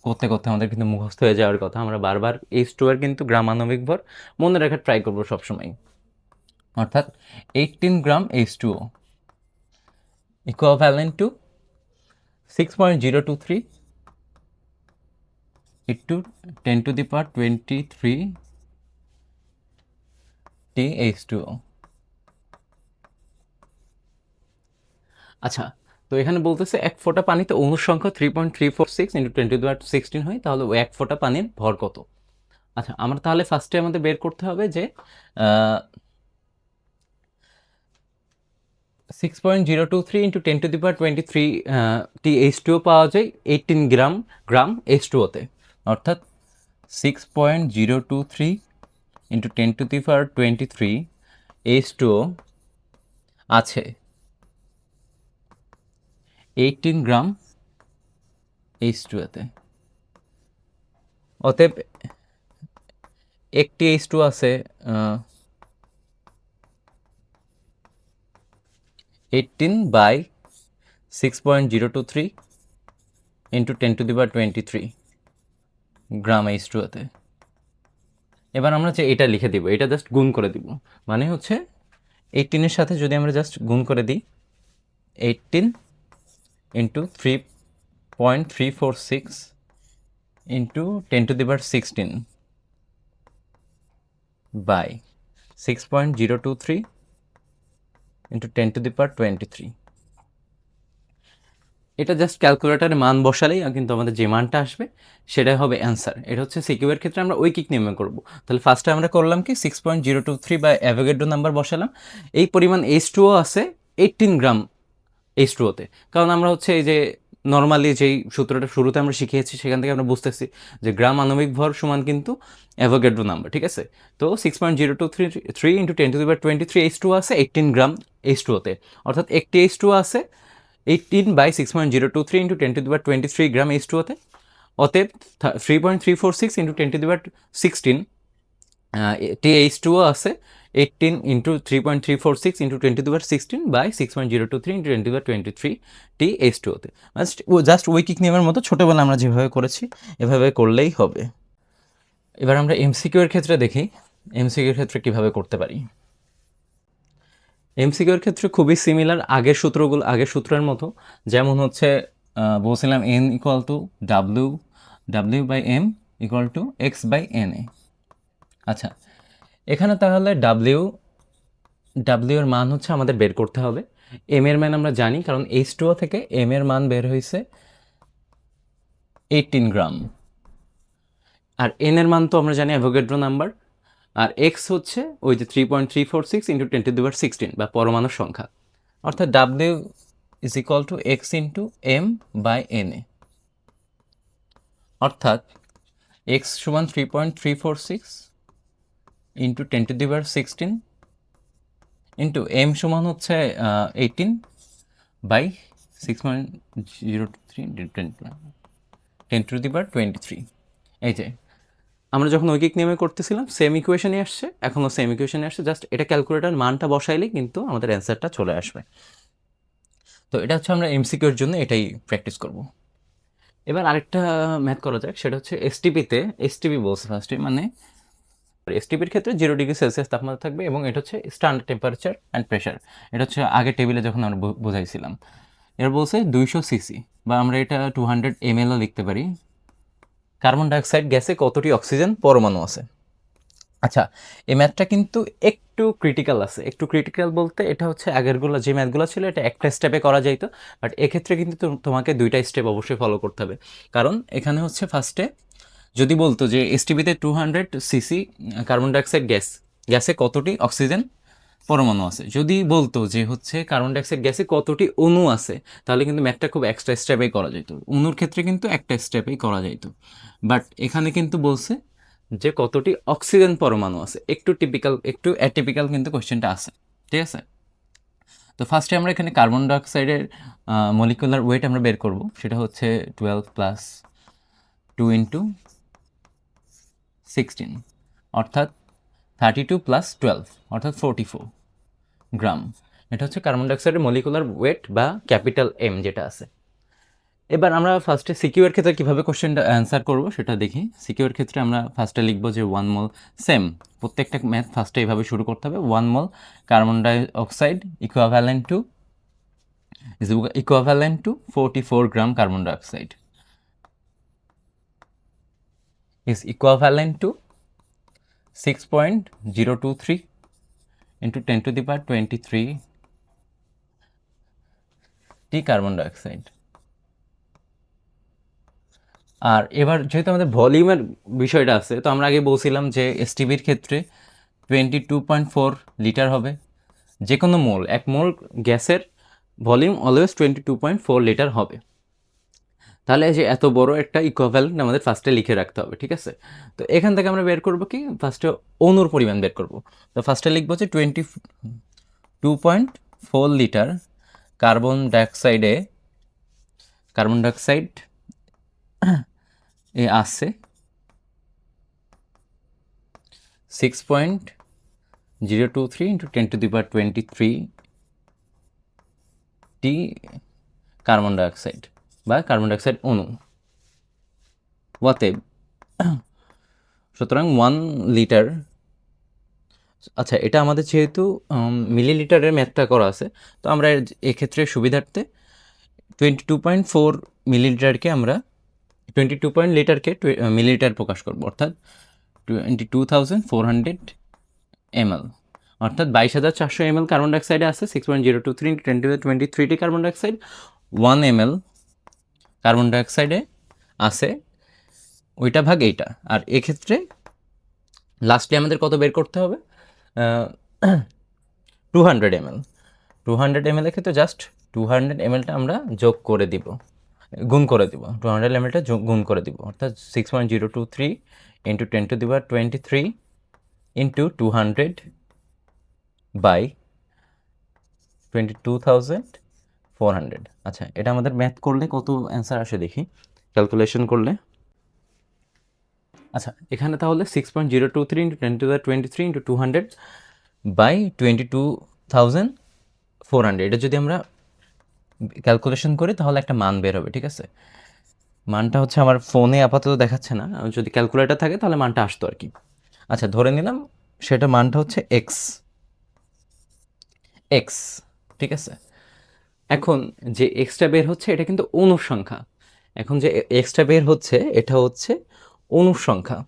করতে করতে আমাদের কিন্তু মুখস্থ হয়ে যাওয়ার কথা, আমরা বারবার H2O এর কিন্তু গ্রাম আণবিক ভর মনে রাখার ট্রাই করবো সবসময়, অর্থাৎ 18 গ্রাম H2O equivalent to 6.023 into 10⁻23 TH2O। আচ্ছা, তো এখানে বলতেছে এক ফোঁটা পানিতে অণুর সংখ্যা 3.346 ইন্টু 10⁻16 হয়, তাহলে ওই এক ফোঁটা পানির ভর কত। আচ্ছা, আমরা তাহলে ফার্স্টে আমাদের বের করতে হবে যে 6.023 ইন্টু 10⁻23 TH2O পাওয়া যায় 18 গ্রাম H2O-তে, অর্থাৎ 6.023 ইন্টু 10⁻23 H2O আছে 18 গ্রাম H2O-তে। অতএব একটি H2 আছে 18/6.023 ইন্টু 10⁻23 গ্রাম H2O-তে। এবার আমরা যে এটা লিখে দিব, এটা জাস্ট গুণ করে দিব, মানে হচ্ছে 18-এর সাথে যদি আমরা জাস্ট গুণ করে দিই, 18 ইন্টু 3.346 ইন্টু 10⁻16 বাই 6.023 ইন্টু 10⁻23। এটা জাস্ট ক্যালকুলেটারে মান বসালেই কিন্তু আমাদের যে মানটা আসবে সেটাই হবে অ্যান্সার। এটা হচ্ছে সিকিউর ক্ষেত্রে আমরা ঐকিক নিয়মে করব। তাহলে ফার্স্টে আমরা করলাম কি 6.023 বা অ্যাভোগাড্রো নাম্বার বসালাম। এই পরিমাণ H2O আছে 18 গ্রাম H2O-তে, কারণ আমরা হচ্ছে এই যে নর্মালি যেই সূত্রটা শুরুতে আমরা শিখিয়েছি সেখান থেকে আমরা বুঝতেছি যে গ্রাম আণবিক ভর সমান কিন্তু অ্যাভোগাড্রো নাম্বার, ঠিক আছে। তো 6.023 ইন্টু 10⁻23 H2O আছে 18 গ্রাম H2O-তে, অর্থাৎ একটি H2O আছে 18/6.023 ইন্টু 10⁻23 গ্রাম H2O-তে। অতএব 3.346 ইন্টু 10⁻16 টি H2O আছে 18 ইন্টু 3.346 ইন্টু 10⁻16/6.023 ইন্টু 10⁻23 টি H2O-তে। জাস্ট ঐকিক নিয়মের মতো ছোটোবেলা আমরা যেভাবে করেছি এভাবে করলেই হবে। এবার আমরা এমসিকিউ এর ক্ষেত্রে দেখি এমসিকিউ এর ক্ষেত্রে কীভাবে করতে পারি। এমসিকিউর ক্ষেত্রে খুবই সিমিলার আগের সূত্রের মতো, যেমন হচ্ছে বলছিলাম n equal two w/m equal to x/na। আচ্ছা, এখানে তাহলে w এর মান হচ্ছে আমাদের বের করতে হবে। m এর মান আমরা জানি, কারণ H2O থেকে m এর মান বের হয়েছে 18 গ্রাম, আর n এর মান তো আমরা জানি অ্যাভোগাড্রো নাম্বার, আর x হচ্ছে ওই যে 3.346 ইন্টু 10⁻16 বা পরমাণুর সংখ্যা, অর্থাৎ w is equal two x into m/na, অর্থাৎ x সমান 3.346 ইন্টু 10⁻16 ইন্টু m সমান হচ্ছে 18/6.023 10⁻23। এই যে আমরা যখন ঐকিক নিয়মে করতেছিলাম সেম ইকুয়েশনই আসছে, এখনও সেম ইকুয়েশনই আসছে, জাস্ট এটা ক্যালকুলেটার মানটা বসাইলেই কিন্তু আমাদের অ্যান্সারটা চলে আসবে। তো এটা হচ্ছে আমরা এমসিকিউর জন্য এটাই প্র্যাকটিস করব। এবার আরেকটা ম্যাথ করা যাক, সেটা হচ্ছে এসটিপি বলছে ফার্স্টে, মানে এসটিপির ক্ষেত্রে 0°C তাপমাত্রা থাকবে এবং এটা হচ্ছে স্ট্যান্ডার্ড টেম্পারেচার অ্যান্ড প্রেশার। এটা হচ্ছে আগে টেবিলে যখন আমরা বোঝাইছিলাম। এর বলছে 200 সিসি, বা আমরা এটা 200 ml লিখতে পারি। কার্বন ডাইঅক্সাইড গ্যাসে কতটি অক্সিজেন পরমাণু আছে। আচ্ছা, এই ম্যাথটা কিন্তু একটু ক্রিটিক্যাল আছে। একটু ক্রিটিক্যাল বলতে এটা হচ্ছে আগেরগুলো যে ম্যাথগুলো ছিল এটা একটা স্টেপে করা যাইতো, বাট এক্ষেত্রে কিন্তু তোমাকে দুইটা স্টেপ অবশ্যই ফলো করতে হবে। কারণ এখানে হচ্ছে ফার্স্টে যদি বলতো যে এসটিপিতে 200 সিসি কার্বন ডাইঅক্সাইড গ্যাসে কতটি অক্সিজেন পরমাণু আছে, যদি বলতো যে হচ্ছে কার্বন ডাইঅক্সাইড গ্যাসে কতটি অণু আছে, তাহলে কিন্তু ম্যাথটা খুব এক্সট্রা স্টেপেই করা যেত। অণুর ক্ষেত্রে কিন্তু একটা স্টেপেই করা যেত, বাট এখানে কিন্তু বলছে যে কতটি অক্সিজেন পরমাণু আছে। একটু অ্যাটিপিক্যাল কিন্তু কোয়েশ্চেনটা আছে, ঠিক আছে। তো ফার্স্টে আমরা এখানে কার্বন ডাইঅক্সাইডের মলিকুলার ওয়েট আমরা বের করব, সেটা হচ্ছে 12 + 2 × 16, অর্থাৎ 32 + 12 অর্থাৎ 44 গ্রাম। এটা হচ্ছে কার্বন ডাইঅক্সাইডের মলিকুলার ওয়েট বা ক্যাপিটাল M যেটা আছে। এবার আমরা ফার্স্টে সিকিউর ক্ষেত্রে কীভাবে কোশ্চেনটা অ্যান্সার করব সেটা দেখি। সিকিউর ক্ষেত্রে আমরা ফার্স্টে লিখব যে 1 মোল, সেম প্রত্যেকটা ম্যাথ ফার্স্টে এইভাবে শুরু করতে হবে। 1 mole carbon dioxide equivalent to 44 gram carbon dioxide is equivalent to 6.023 into 10⁻23 টি কার্বন ডাইঅক্সাইড। আর এবার যেহেতু আমাদের ভলিউমের বিষয়টা আছে, তো আমরা আগে বলছিলাম যে এসটিবির ক্ষেত্রে 22.4 লিটার হবে। যে কোনো মোল, এক মোল গ্যাসের ভলিউম অলওয়েজ 22.4 লিটার হবে। তাহলে যে এত বড় একটা ইকুইভ্যালেন্ট আমাদের ফার্স্টে লিখে রাখতে হবে, ঠিক আছে। তো এখান থেকে আমরা বের করব কি, ফার্স্টে অণুর পরিমাণ বের করব। তো ফার্স্টে লিখবো যে 22.4 লিটার কার্বন ডাইঅক্সাইড এ আছে 6.023 into 10⁻23 টি কার্বন ডাইঅক্সাইড বা কার্বন ডাইঅক্সাইড অণু। অতএব সুতরাং 1 লিটার, আচ্ছা এটা আমাদের যেহেতু মিলিলিটারের ম্যাথটা করা আছে, তো আমরা এক্ষেত্রে সুবিধার্থে 22.4 মিলিলিটারকে আমরা 22 লিটারকে মিলিলিটার প্রকাশ করব, অর্থাৎ 22,400 ml, অর্থাৎ 22,400 ml কার্বন ডাইঅক্সাইডে আছে 6.023 × 10⁻23টি কার্বন ডাইঅক্সাইড, 1 ml কার্বন ডাইঅক্সাইডে আছে ওইটা ভাগ এইটা। আর এক্ষেত্রে লাস্টলি আমাদের কত বের করতে হবে? 200 ml। 200 ml এর ক্ষেত্রে জাস্ট 200 mlটা আমরা যোগ করে দিব, গুণ করে দিব, 200 mlটা গুণ করে দিব, অর্থাৎ 6.023 × 10⁻23 × 200 বাই 22,400। আচ্ছা, এটা আমাদের ম্যাথ করলে কত অ্যান্সার আসে দেখি, ক্যালকুলেশন করলে। আচ্ছা, এখানে তাহলে 6.023 × 10⁻23 × 200 বাই 22,400, এটা যদি আমরা ক্যালকুলেশন করি তাহলে একটা মান বের হবে, ঠিক আছে? মানটা হচ্ছে আমার ফোনে আপাতত দেখাচ্ছে না, যদি ক্যালকুলেটর থাকে তাহলে মানটা আসতো আর কি। আচ্ছা, ধরে নিলাম সেটা মানটা হচ্ছে এক্স, ঠিক আছে? এখন যে এক্সটা বের হচ্ছে এটা কিন্তু অণুর সংখ্যা। এখন যে এক্সটা বের হচ্ছে এটা হচ্ছে অণুর সংখ্যা,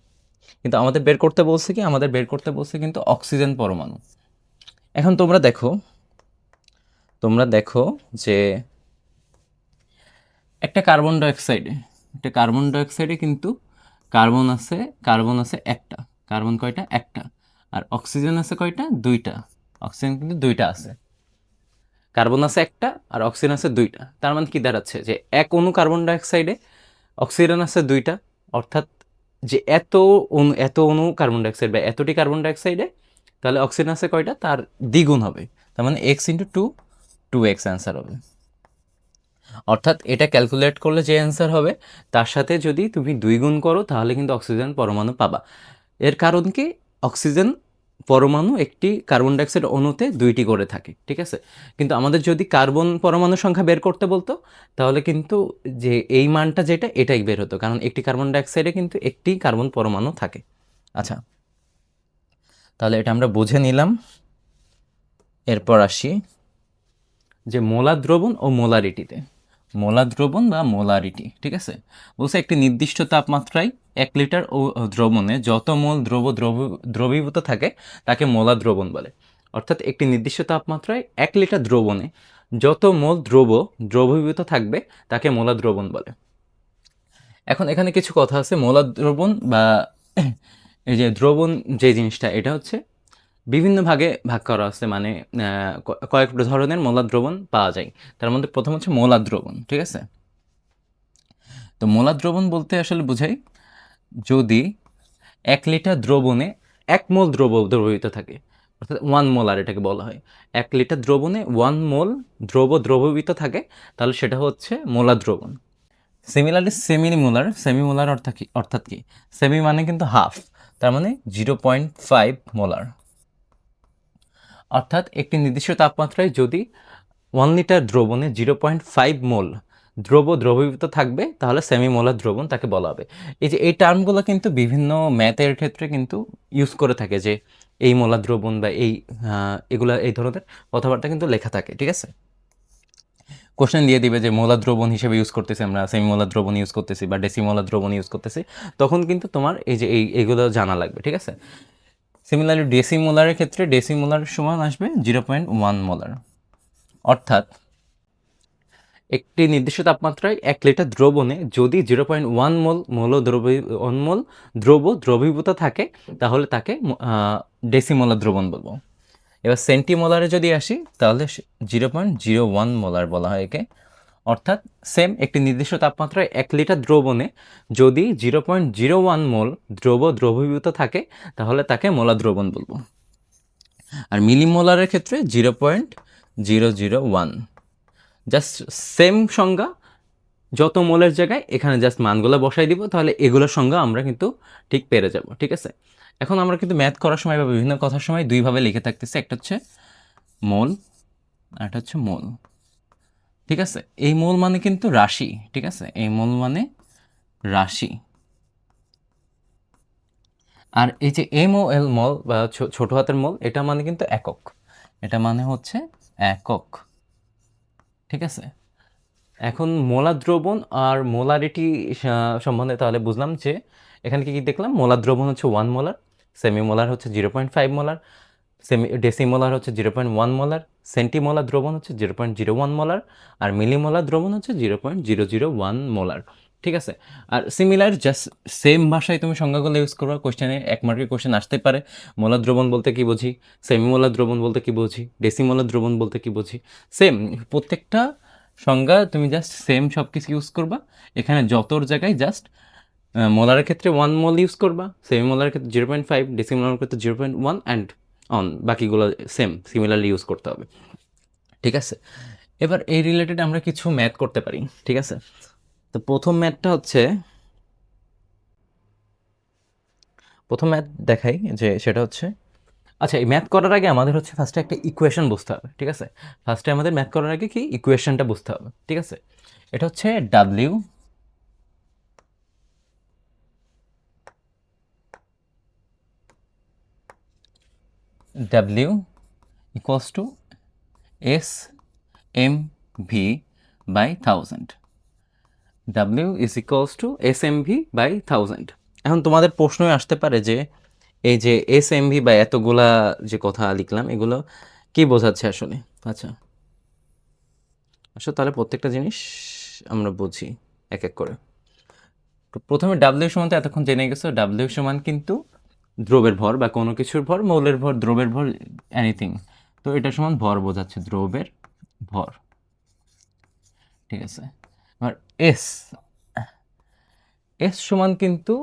কিন্তু আমাদের বের করতে বলছে কি? আমাদের বের করতে বলছে কিন্তু অক্সিজেন পরমাণু। এখন তোমরা দেখো যে একটা কার্বন ডাইঅক্সাইডে কিন্তু কার্বন আছে একটা, কার্বন কয়টা? একটা। আর অক্সিজেন আছে কয়টা? দুইটা। অক্সিজেন কিন্তু দুইটা আছে, কার্বন আছে একটা আর অক্সিজেন আছে দুইটা। তার মানে কি দাঁড়াচ্ছে? যে এক অণু কার্বন ডাইঅক্সাইডে অক্সিজেন আছে দুইটা, অর্থাৎ যে এত অণু কার্বন ডাইঅক্সাইড বা এতটি কার্বন ডাইঅক্সাইডে তাহলে অক্সিজেন আছে কয়টা? তার দ্বিগুণ হবে। তার মানে x × 2, 2x অ্যান্সার হবে। অর্থাৎ এটা ক্যালকুলেট করলে যে অ্যান্সার হবে তার সাথে যদি তুমি 2 গুণ করো তাহলে কিন্তু অক্সিজেন পরমাণু পাবা। এর কারণ কি? অক্সিজেন পরমাণু একটি কার্বন ডাইঅক্সাইড অণুতে 2টি করে থাকে, ঠিক আছে? কিন্তু আমাদের যদি কার্বন পরমাণু সংখ্যা বের করতে বলতো তাহলে কিন্তু যে এই মানটা যেটা এটাই বের হতো, কারণ একটি কার্বন ডাইঅক্সাইডে কিন্তু একটি কার্বন পরমাণু থাকে। আচ্ছা, তাহলে এটা আমরা বুঝে নিলাম। এরপর আসি যে মোলার দ্রবণ ও মোলারিটিতে। মোলার দ্রবণ বা মোলারিটি, ঠিক আছে? বলছে একটি নির্দিষ্ট তাপমাত্রায় 1 লিটার দ্রবণে যত মোল দ্রবীভূত থাকে তাকে মোলার দ্রবণ বলে। অর্থাৎ একটি নির্দিষ্ট তাপমাত্রায় 1 লিটার দ্রবণে যত মোল দ্রবীভূত থাকবে তাকে মোলার দ্রবণ বলে। এখন এখানে কিছু কথা আছে। মোলার দ্রবণ বা এই যে দ্রবণ যে জিনিসটা, এটা হচ্ছে বিভিন্ন ভাগে ভাগ করা আছে, মানে কয়েক ধরনের মোলার দ্রবণ পাওয়া যায়। তার মধ্যে প্রথম হচ্ছে মোলার দ্রবণ, ঠিক আছে? তো মোলার দ্রবণ বলতে আসলে বোঝাই যদি 1 লিটার দ্রবণে 1 মোল দ্রবীভূত থাকে, অর্থাৎ 1 মোলার এটাকে বলা হয়। 1 লিটার দ্রবণে 1 মোল দ্রবীভূত থাকে তাহলে সেটা হচ্ছে মোলার দ্রবণ। সিমিলারলি সেমিমোলার অর্থাৎ কি? সেমি মানে কিন্তু হাফ, তার মানে 0.5 মোলার। অর্থাৎ একটি নির্দিষ্ট তাপমাত্রায় যদি 1 লিটার দ্রবণে 0.5 মোল দ্রবীভূত থাকবে তাহলে সেমিমোলার দ্রবণ তাকে বলা হবে। এই টার্মগুলো কিন্তু বিভিন্ন ম্যাথের ক্ষেত্রে কিন্তু ইউজ করে থাকে, যে এই মোলার দ্রবণ বা এগুলা এই ধরনের কথাবার্তা কিন্তু লেখা থাকে, ঠিক আছে? কোশ্চেন দিয়ে দিবে যে মোলার দ্রবণ হিসেবে ইউজ করতেছি আমরা, সেমিমোলার দ্রবণ ইউজ করতেছি বা ডেসিমোলার দ্রবণ ইউজ করতেছি, তখন কিন্তু তোমার এইগুলো জানা লাগবে, ঠিক আছে? সিমিলারলি ডেসিমোলারের ক্ষেত্রে ডেসিমোলার সমান আসবে 0.1 মোলার। অর্থাৎ একটি নির্দিষ্ট তাপমাত্রায় 1 লিটার দ্রবণে যদি 0.1 মোল দ্রবীভূত থাকে তাহলে তাকে ডেসিমোলার দ্রবণ বলবো। এবার সেন্টিমোলারে যদি আসি তাহলে 0.01 মোলার বলা হয় একে। অর্থাৎ সেম একটি নির্দিষ্ট তাপমাত্রায় 1 লিটার দ্রবণে যদি 0.01 মোল দ্রবীভূত থাকে তাহলে তাকে মোলার দ্রবণ বলবো। আর মিলিমোলারের ক্ষেত্রে 0.001। জাস্ট সেম সংজ্ঞা, যত মোলের জায়গায় এখানে জাস্ট মানগুলো বসাই দিব, তাহলে এগুলোর সংজ্ঞা আমরা কিন্তু ঠিক পেরে যাব, ঠিক আছে? এখন আমরা কিন্তু ম্যাথ করার সময় বা বিভিন্ন কথার সময় দুইভাবে লিখে থাকতেছি, একটা হচ্ছে মোল আর একটা হচ্ছে মোল, ঠিক আছে? এই মোল মানে কিন্তু রাশি, ঠিক আছে? এই মোল মানে রাশি। আর এই যে MOL মোল বা ছোট হাতের মোল, এটা মানে কিন্তু একক, এটা মানে হচ্ছে একক, ঠিক আছে? এখন মোলার দ্রবণ আর মোলারিটি সম্বন্ধে তাহলে বুঝলাম যে এখানে কি দেখলাম? মোলার দ্রবণ হচ্ছে 1 মোলার, সেমি মোলার হচ্ছে 0.5 মোলার, ডেসিমোলার হচ্ছে 0.1 মোলার, সেন্টিমোলার দ্রবণ হচ্ছে 0.01 মোলার, আর মিলিমোলার দ্রবণ হচ্ছে 0.001 মোলার। ঠিক আছে। আর সিমিলার জাস্ট সেম ভাষায় তুমি সংজ্ঞাগুলো ইউজ করবা। কোশ্চেনে 1 মার্কের কোশ্চেন আসতে পারে। মোলার দ্রবণ বলতে কি বুঝি, সেমিমোলার দ্রবণ বলতে কি বুঝি, ডেসিমোলার দ্রবণ বলতে কি বুঝি, সেম প্রত্যেকটা সংজ্ঞা তুমি জাস্ট সেম সব কিছু ইউজ করবা। এখানে যতর জায়গায় জাস্ট মোলারের ক্ষেত্রে 1 মোল ইউজ করবা, সেমিমোলারের ক্ষেত্রে 0.5, ডেসিমোলারের ক্ষেত্রে 0.1 অ্যান্ড অন বাকিগুলো সেম সিমিলারলি ইউজ করতে হবে। ঠিক আছে। এবার এই রিলেটেড আমরা কিছু ম্যাথ করতে পারি। ঠিক আছে। তো প্রথম ম্যাথ দেখাই যে সেটা হচ্ছে, আচ্ছা এই ম্যাথ করার আগে আমাদের হচ্ছে ফার্স্টে একটা ইকুয়েশন বুঝতে হবে। ঠিক আছে। ফার্স্টে আমাদের ম্যাথ করার আগে কি ইকুয়েশনটা বুঝতে হবে। ঠিক আছে। এটা হচ্ছে W equals to S M V by 1000। W is equals to S M V by 1000। এখন তোমাদের প্রশ্নই আসতে পারে যে এই যে এস এম ভি বা এতগুলা যে কথা লিখলাম এগুলো কি বোঝাচ্ছে আসলে। আচ্ছা আসলে তাহলে প্রত্যেকটা জিনিস আমরা বুঝি এক এক করে। তো প্রথমে ডাব্লিউ সমান তো এতক্ষণ জেনে গেছো, ডাব্লিউ সমান কিন্তু দ্রবের ভর বা কোনো কিছুর ভর, মৌলের ভর, দ্রবের ভর, এনিথিং। তো এটা সমান ভর বোঝাচ্ছে, দ্রবের ভর। ঠিক আছে। এবার এস এস সমান কিন্তু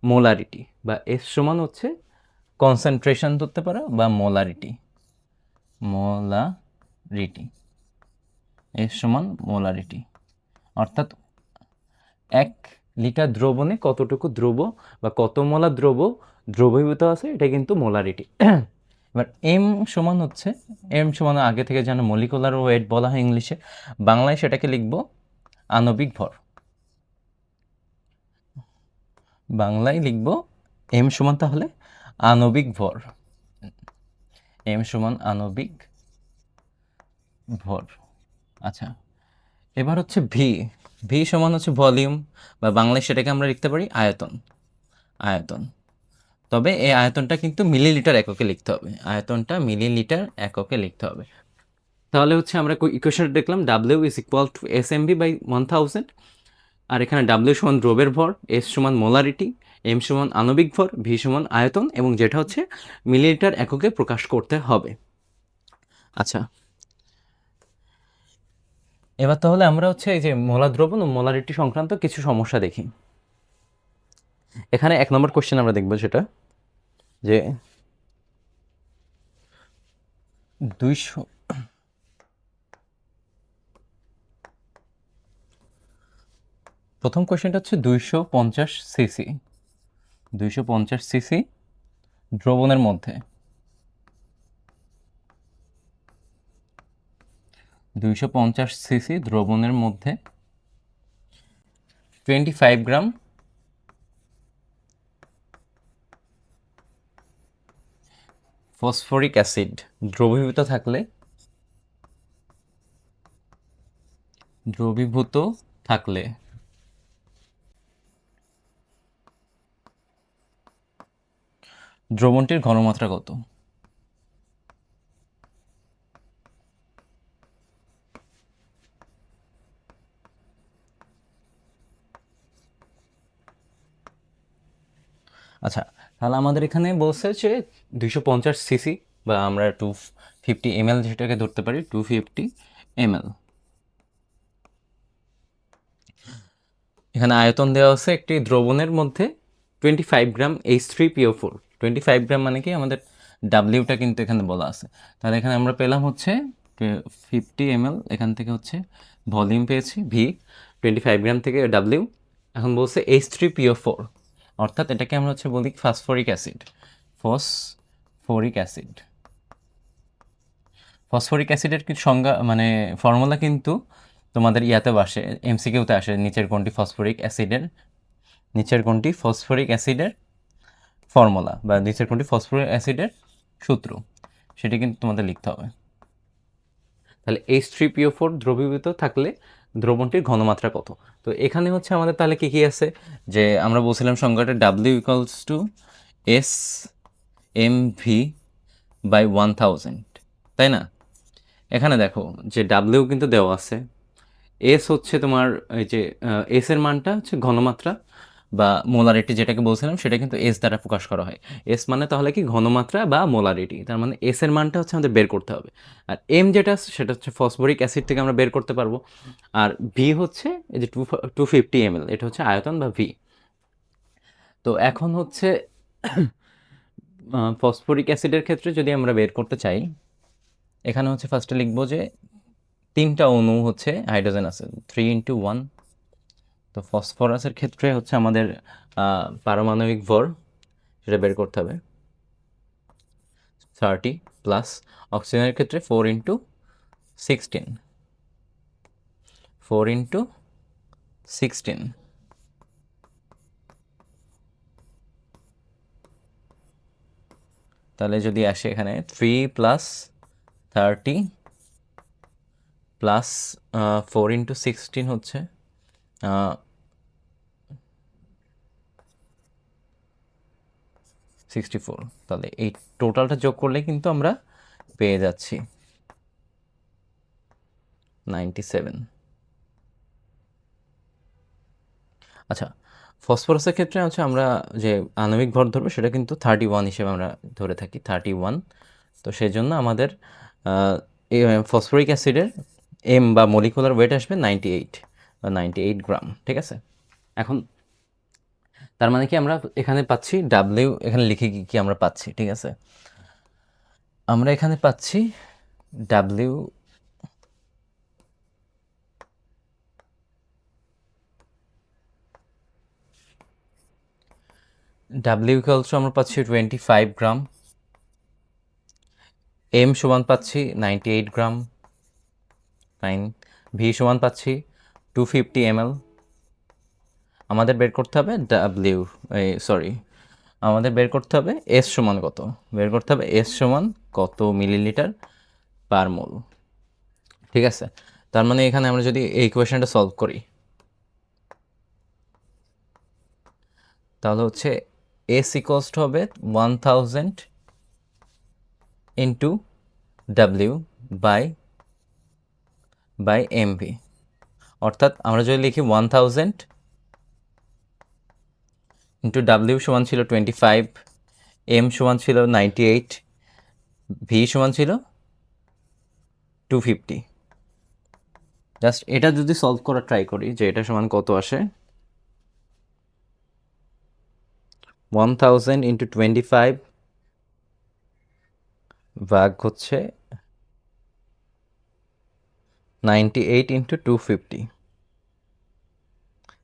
মোলারিটি, বা এস সমান হচ্ছে কনসেন্ট্রেশন ধরতে পারো, বা মোলারিটি। এস সমান মোলারিটি, অর্থাৎ 1 লিটার দ্রবণে কতটুকু দ্রব্য বা কত মোলার দ্রব্য দ্রবীভূত আছে, এটা কিন্তু মোলারিটি। এবার এম সমান আগে থেকে যেন মলিকুলার ওয়েট বলা হয় ইংলিশে, বাংলায় সেটাকে লিখব আণবিক ভর। বাংলায় লিখব এম সমান তাহলে আণবিক ভর। এম সমান আণবিক ভর। আচ্ছা এবার হচ্ছে ভি সমান হচ্ছে ভলিউম, বা বাংলায় সেটাকে আমরা লিখতে পারি আয়তন। তবে এই আয়তনটা কিন্তু মিলিলিটার এককে লিখতে হবে, আয়তনটা মিলিলিটার এককে লিখতে হবে। তাহলে হচ্ছে আমরা ইকুয়েশনটা দেখলাম, W is equal to S M V by 1000। আর এখানে ডাব্লিউ সমান দ্রবের ভর, এস সমান মোলারিটি, এম সমান আণবিক ভর, ভি সমান আয়তন, এবং যেটা হচ্ছে মিলিলিটার এককে প্রকাশ করতে হবে। আচ্ছা এবার তাহলে আমরা হচ্ছে এই যে মোলার দ্রবণ ও মোলারিটি সংক্রান্ত কিছু সমস্যা দেখি। এখানে 1 নম্বর কোশ্চেন আমরা দেখব, সেটা যে 200 প্রথম কোশ্চেনটা হচ্ছে 250 সিসি দ্রবণের মধ্যে 250 সিসি দ্রবণের মধ্যে 25 গ্রাম ফসফরিক অ্যাসিড দ্রবীভূত থাকলে দ্রবণটির ঘনমাত্রা কত? আচ্ছা তাহলে আমাদের এখানে বলছে যে 250 সিসি, বা আমরা 250 ml যেটাকে ধরতে পারি, 250 ml। এখানে আয়তন দেওয়া আছে একটি দ্রবণের মধ্যে 25 গ্রাম H3PO4। 25 গ্রাম মানে কি, আমাদের ডাব্লিউটা কিন্তু এখানে বলা আছে। তাহলে এখানে আমরা পেলাম হচ্ছে 50 ml, এখান থেকে হচ্ছে ভলিউম পেয়েছি ভি, 25 গ্রাম থেকে ডাব্লিউ। এখন বলছে H3PO4, অর্থাৎ এটাকে আমরা হচ্ছে বলি ফসফরিক অ্যাসিডের কি সংজ্ঞা, মানে ফর্মুলা কিন্তু তোমাদের ইয়াতেও আসে, এমসিকিউতে আসে, নিচের কোনটি ফসফরিক অ্যাসিডের ফর্মুলা, বা নিচের কোনটি ফসফরিক অ্যাসিডের সূত্র, সেটি কিন্তু তোমাদের লিখতে হবে। তাহলে H3PO4 দ্রবীভূত থাকলে দ্রবণটির ঘনমাত্রা কত? তো এখানে হচ্ছে আমাদের তাহলে কি কি আছে, যে আমরা বলছিলাম সংজ্ঞাটা W equals to S M V by 1000, তাই না? এখানে দেখো যে ডাব্লিউ কিন্তু দেওয়া আছে, এস হচ্ছে তোমার এই যে এস এর মানটা হচ্ছে ঘনমাত্রা বা মোলারিটি যেটাকে বলছিলাম সেটা কিন্তু এস দ্বারা প্রকাশ করা হয়। এস মানে তাহলে কি ঘনমাত্রা বা মোলারিটি, তার মানে এস এর মানটা হচ্ছে আমাদের বের করতে হবে। আর এম যেটা আছে সেটা হচ্ছে ফসফরিক অ্যাসিড থেকে আমরা বের করতে পারবো। আর ভি হচ্ছে এই যে 250 ml, এটা হচ্ছে আয়তন বা ভি। তো এখন হচ্ছে ফসফরিক অ্যাসিডের ক্ষেত্রে যদি আমরা বের করতে চাই, এখানে হচ্ছে ফার্স্টে লিখবো যে 3টা অণু হচ্ছে হাইড্রোজেন আছে, 3 × 1। তো ফসফরাসের ক্ষেত্রে হচ্ছে আমাদের পারমাণবিক ভর সেটা বের করতে হবে 30, প্লাস অক্সিজেনের ক্ষেত্রে 4 × 16, 4 × 16। তাহলে যদি আসে এখানে 3 + 30 প্লাস 4 × 16 হচ্ছে 64। তাহলে এই টোটালটা যোগ করলে কিন্তু আমরা পেয়ে যাচ্ছি 97। আচ্ছা, ফসফরাসের ক্ষেত্রে হচ্ছে আমরা যে আণবিক ভর ধরবো সেটা কিন্তু 31 হিসেবে আমরা ধরে থাকি, 31। তো সেই জন্য আমাদের এই ফসফরিক অ্যাসিডের এম বা মলিকুলার ওয়েট আসবে 98 বা 98 গ্রাম, ঠিক আছে? এখন তার মানে কি আমরা এখানে পাচ্ছি ডাব্লিউ, এখানে লিখে কি আমরা পাচ্ছি, ঠিক আছে? আমরা এখানে পাচ্ছি ডাব্লিউ ইকুয়ালস আমরা পাচ্ছি 25 গ্রাম, এম সমান পাচ্ছি 98 গ্রাম, ফাইন। ভি সমান পাচ্ছি 250 ml। আমাদের বের করতে হবে আমাদের বের করতে হবে এস সমান কত, বের করতে হবে এস সমান কত মিলিলিটার পার মোল, ঠিক আছে? তার মানে এখানে আমরা যদি এই ইকুয়েশনটা সলভ করি তাহলে হচ্ছে এস ইকুয়ালস টু হবে 1000 ইন্টু ডাব্লিউ বাই এমভি। অর্থাৎ আমরা যদি লিখি 1000 ইন্টু ডাব্লিউ সমান ছিল 25, এম সমান ছিল 98, ভি সমান ছিল 250। জাস্ট এটা যদি সলভ করা ট্রাই করি যে এটা সমান কত আসে, 1000 ইন্টু 25 ভাগ হচ্ছে 98 ইন্টু 250।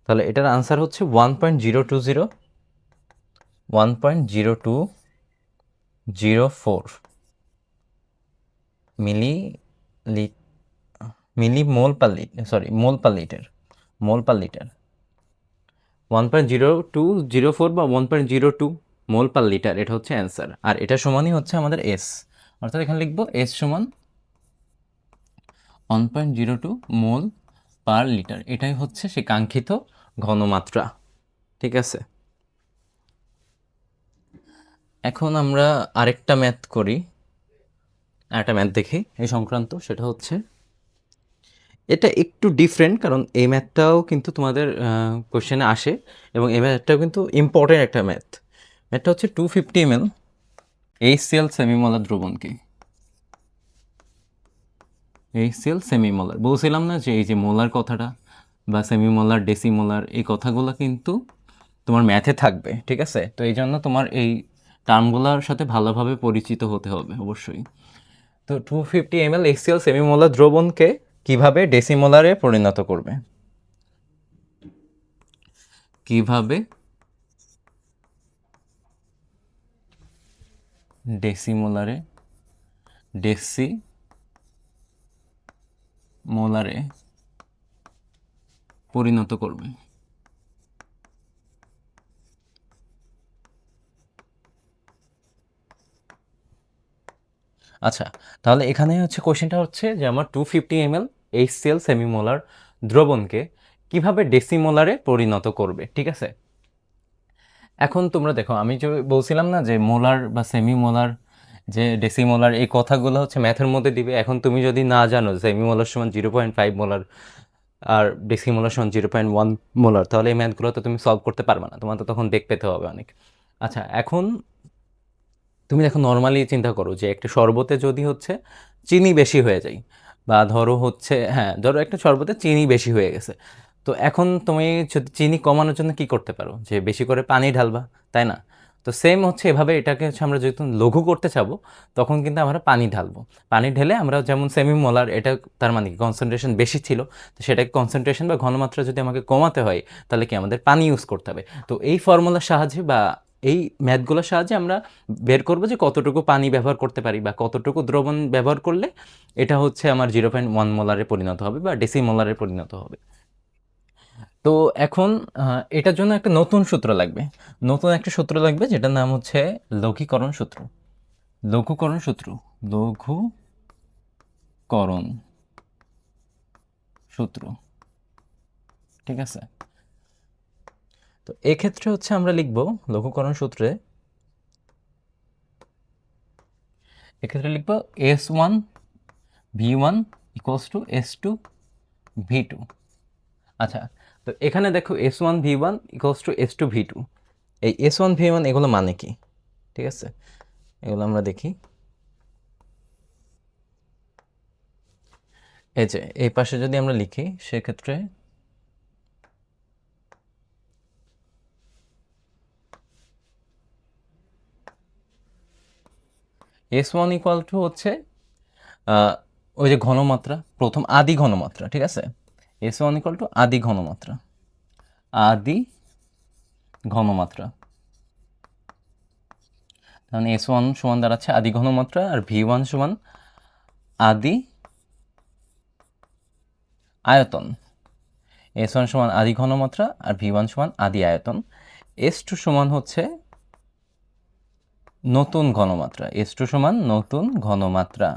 তাহলে এটার আনসার হচ্ছে 1.020, 1.0204 মোল পার লিটার। 1.0204 বা 1.02 মোল পার লিটার, এটা হচ্ছে অ্যান্সার। আর এটা সমানই হচ্ছে আমাদের এস, অর্থাৎ এখানে লিখবো এস সমান 1.02 মোল পার লিটার। এটাই হচ্ছে সে কাঙ্ক্ষিত ঘনমাত্রা, ঠিক আছে? এখন আমরা আরেকটা ম্যাথ করি, আরেকটা ম্যাথ দেখি এই সংক্রান্ত। সেটা হচ্ছে এটা একটু ডিফারেন্ট, কারণ এই ম্যাথটাও কিন্তু তোমাদের কোশ্চেনে আসে এবং এই ম্যাথটাও কিন্তু ইম্পর্টেন্ট একটা ম্যাথ। ম্যাথটা হচ্ছে 250 ml HCl সেমিমোলার দ্রবণকে, HCl সেমিমোলার বলছিলাম না যে এই যে মোলার কথাটা বা সেমিমোলার, ডেসিমোলার, এই কথাগুলো কিন্তু তোমার ম্যাথে থাকবে, ঠিক আছে? তো এই জন্য তোমার এই টার্মগুলোর সাথে ভালোভাবে পরিচিত হতে হবে অবশ্যই। তো 250 ml HCl সেমিমোলার দ্রবণকে কিভাবে ডেসিমোলারে পরিণত করবে, কিভাবে ডেসিমোলারে পরিণত করবে। আচ্ছা, তাহলে এখানে হচ্ছে কোশ্চেনটা হচ্ছে যে আমার 250 ml HCl সেমিমোলার দ্রবণকে কিভাবে ডেসিমোলারে পরিণত করবে, ঠিক আছে? এখন তোমরা দেখো, আমি যে বলছিলাম না যে মোলার বা সেমিমোলার যে ডেসিমোলার এই কথাগুলো হচ্ছে ম্যাথের মধ্যে দিবে। এখন তুমি যদি না জানো সেমিমোলার সমান 0.5 মোলার আর ডেসিমোলার সমান 0.1 মোলার, তাহলে এই ম্যাথগুলো তো তুমি সলভ করতে পারবে না, তোমার তো তখন দেখ পেতে হবে অনেক। আচ্ছা, এখন তুমি দেখো নর্মালি চিন্তা করো যে একটা শরবতে যদি হচ্ছে চিনি বেশি হয়ে যায়, বা ধরো হচ্ছে হ্যাঁ ধরো একটা শরবতে চিনি বেশি হয়ে গেছে, তো এখন তুমি যদি চিনি কমানোর জন্য কি করতে পারো, যে বেশি করে পানি ঢালবা, তাই না? তো সেম হচ্ছে এভাবে এটাকে হচ্ছে আমরা যেহেতু লঘু করতে চাবো, তখন কিন্তু আমরা পানি ঢালবো। পানি ঢেলে আমরা যেমন সেমিমোলার, এটা তার মানে কি কনসেন্ট্রেশন বেশি ছিল, তো সেটাকে কনসেন্ট্রেশন বা ঘনমাত্রা যদি আমাকে কমাতে হয়, তাহলে কি আমাদের পানি ইউজ করতে হবে। তো এই ফর্মুলার সাহায্যে বা এই ম্যাথগুলোর সাহায্যে আমরা বের করবো যে কতটুকু পানি ব্যবহার করতে পারি বা কতটুকু দ্রবণ ব্যবহার করলে এটা হচ্ছে আমার 0.1 মোলারে পরিণত হবে বা ডেসিমোলারে পরিণত হবে। তো এখন এটার জন্য একটা নতুন সূত্র লাগবে, নতুন একটা সূত্র লাগবে যেটার নাম হচ্ছে লঘুকরণ সূত্র। লঘুকরণ সূত্র, লঘুকরণ সূত্র, ঠিক আছে? তো এক্ষেত্রে হচ্ছে আমরা লিখব লঘুকরণ সূত্রে, এক্ষেত্রে লিখব S1 V1 equals to S2 V2। আচ্ছা, তো এখানে দেখো S1 V1 equals to S2 V2, এই S1 V1 এগুলো মানে কি, ঠিক আছে? এগুলো আমরা দেখি। এই যে এই পাশে যদি আমরা লিখি সেক্ষেত্রে S1 ইকুয়াল টু হচ্ছে ওই যে ঘনমাত্রা, প্রথম আদি ঘনমাত্রা, ঠিক আছে? S1 ইকুয়াল টু আদি ঘনমাত্রা, আদি ঘনমাত্রা, তাহলে S1 সমান দাঁড়াচ্ছে আদি ঘনমাত্রা, আর V1 সমান আদি আয়তন। S1 সমান আদি ঘনমাত্রা আর V1 সমান আদি আয়তন। S2 সমান হচ্ছে নতুন ঘনমাত্রা, S2 সমান নতুন ঘনমাত্রা,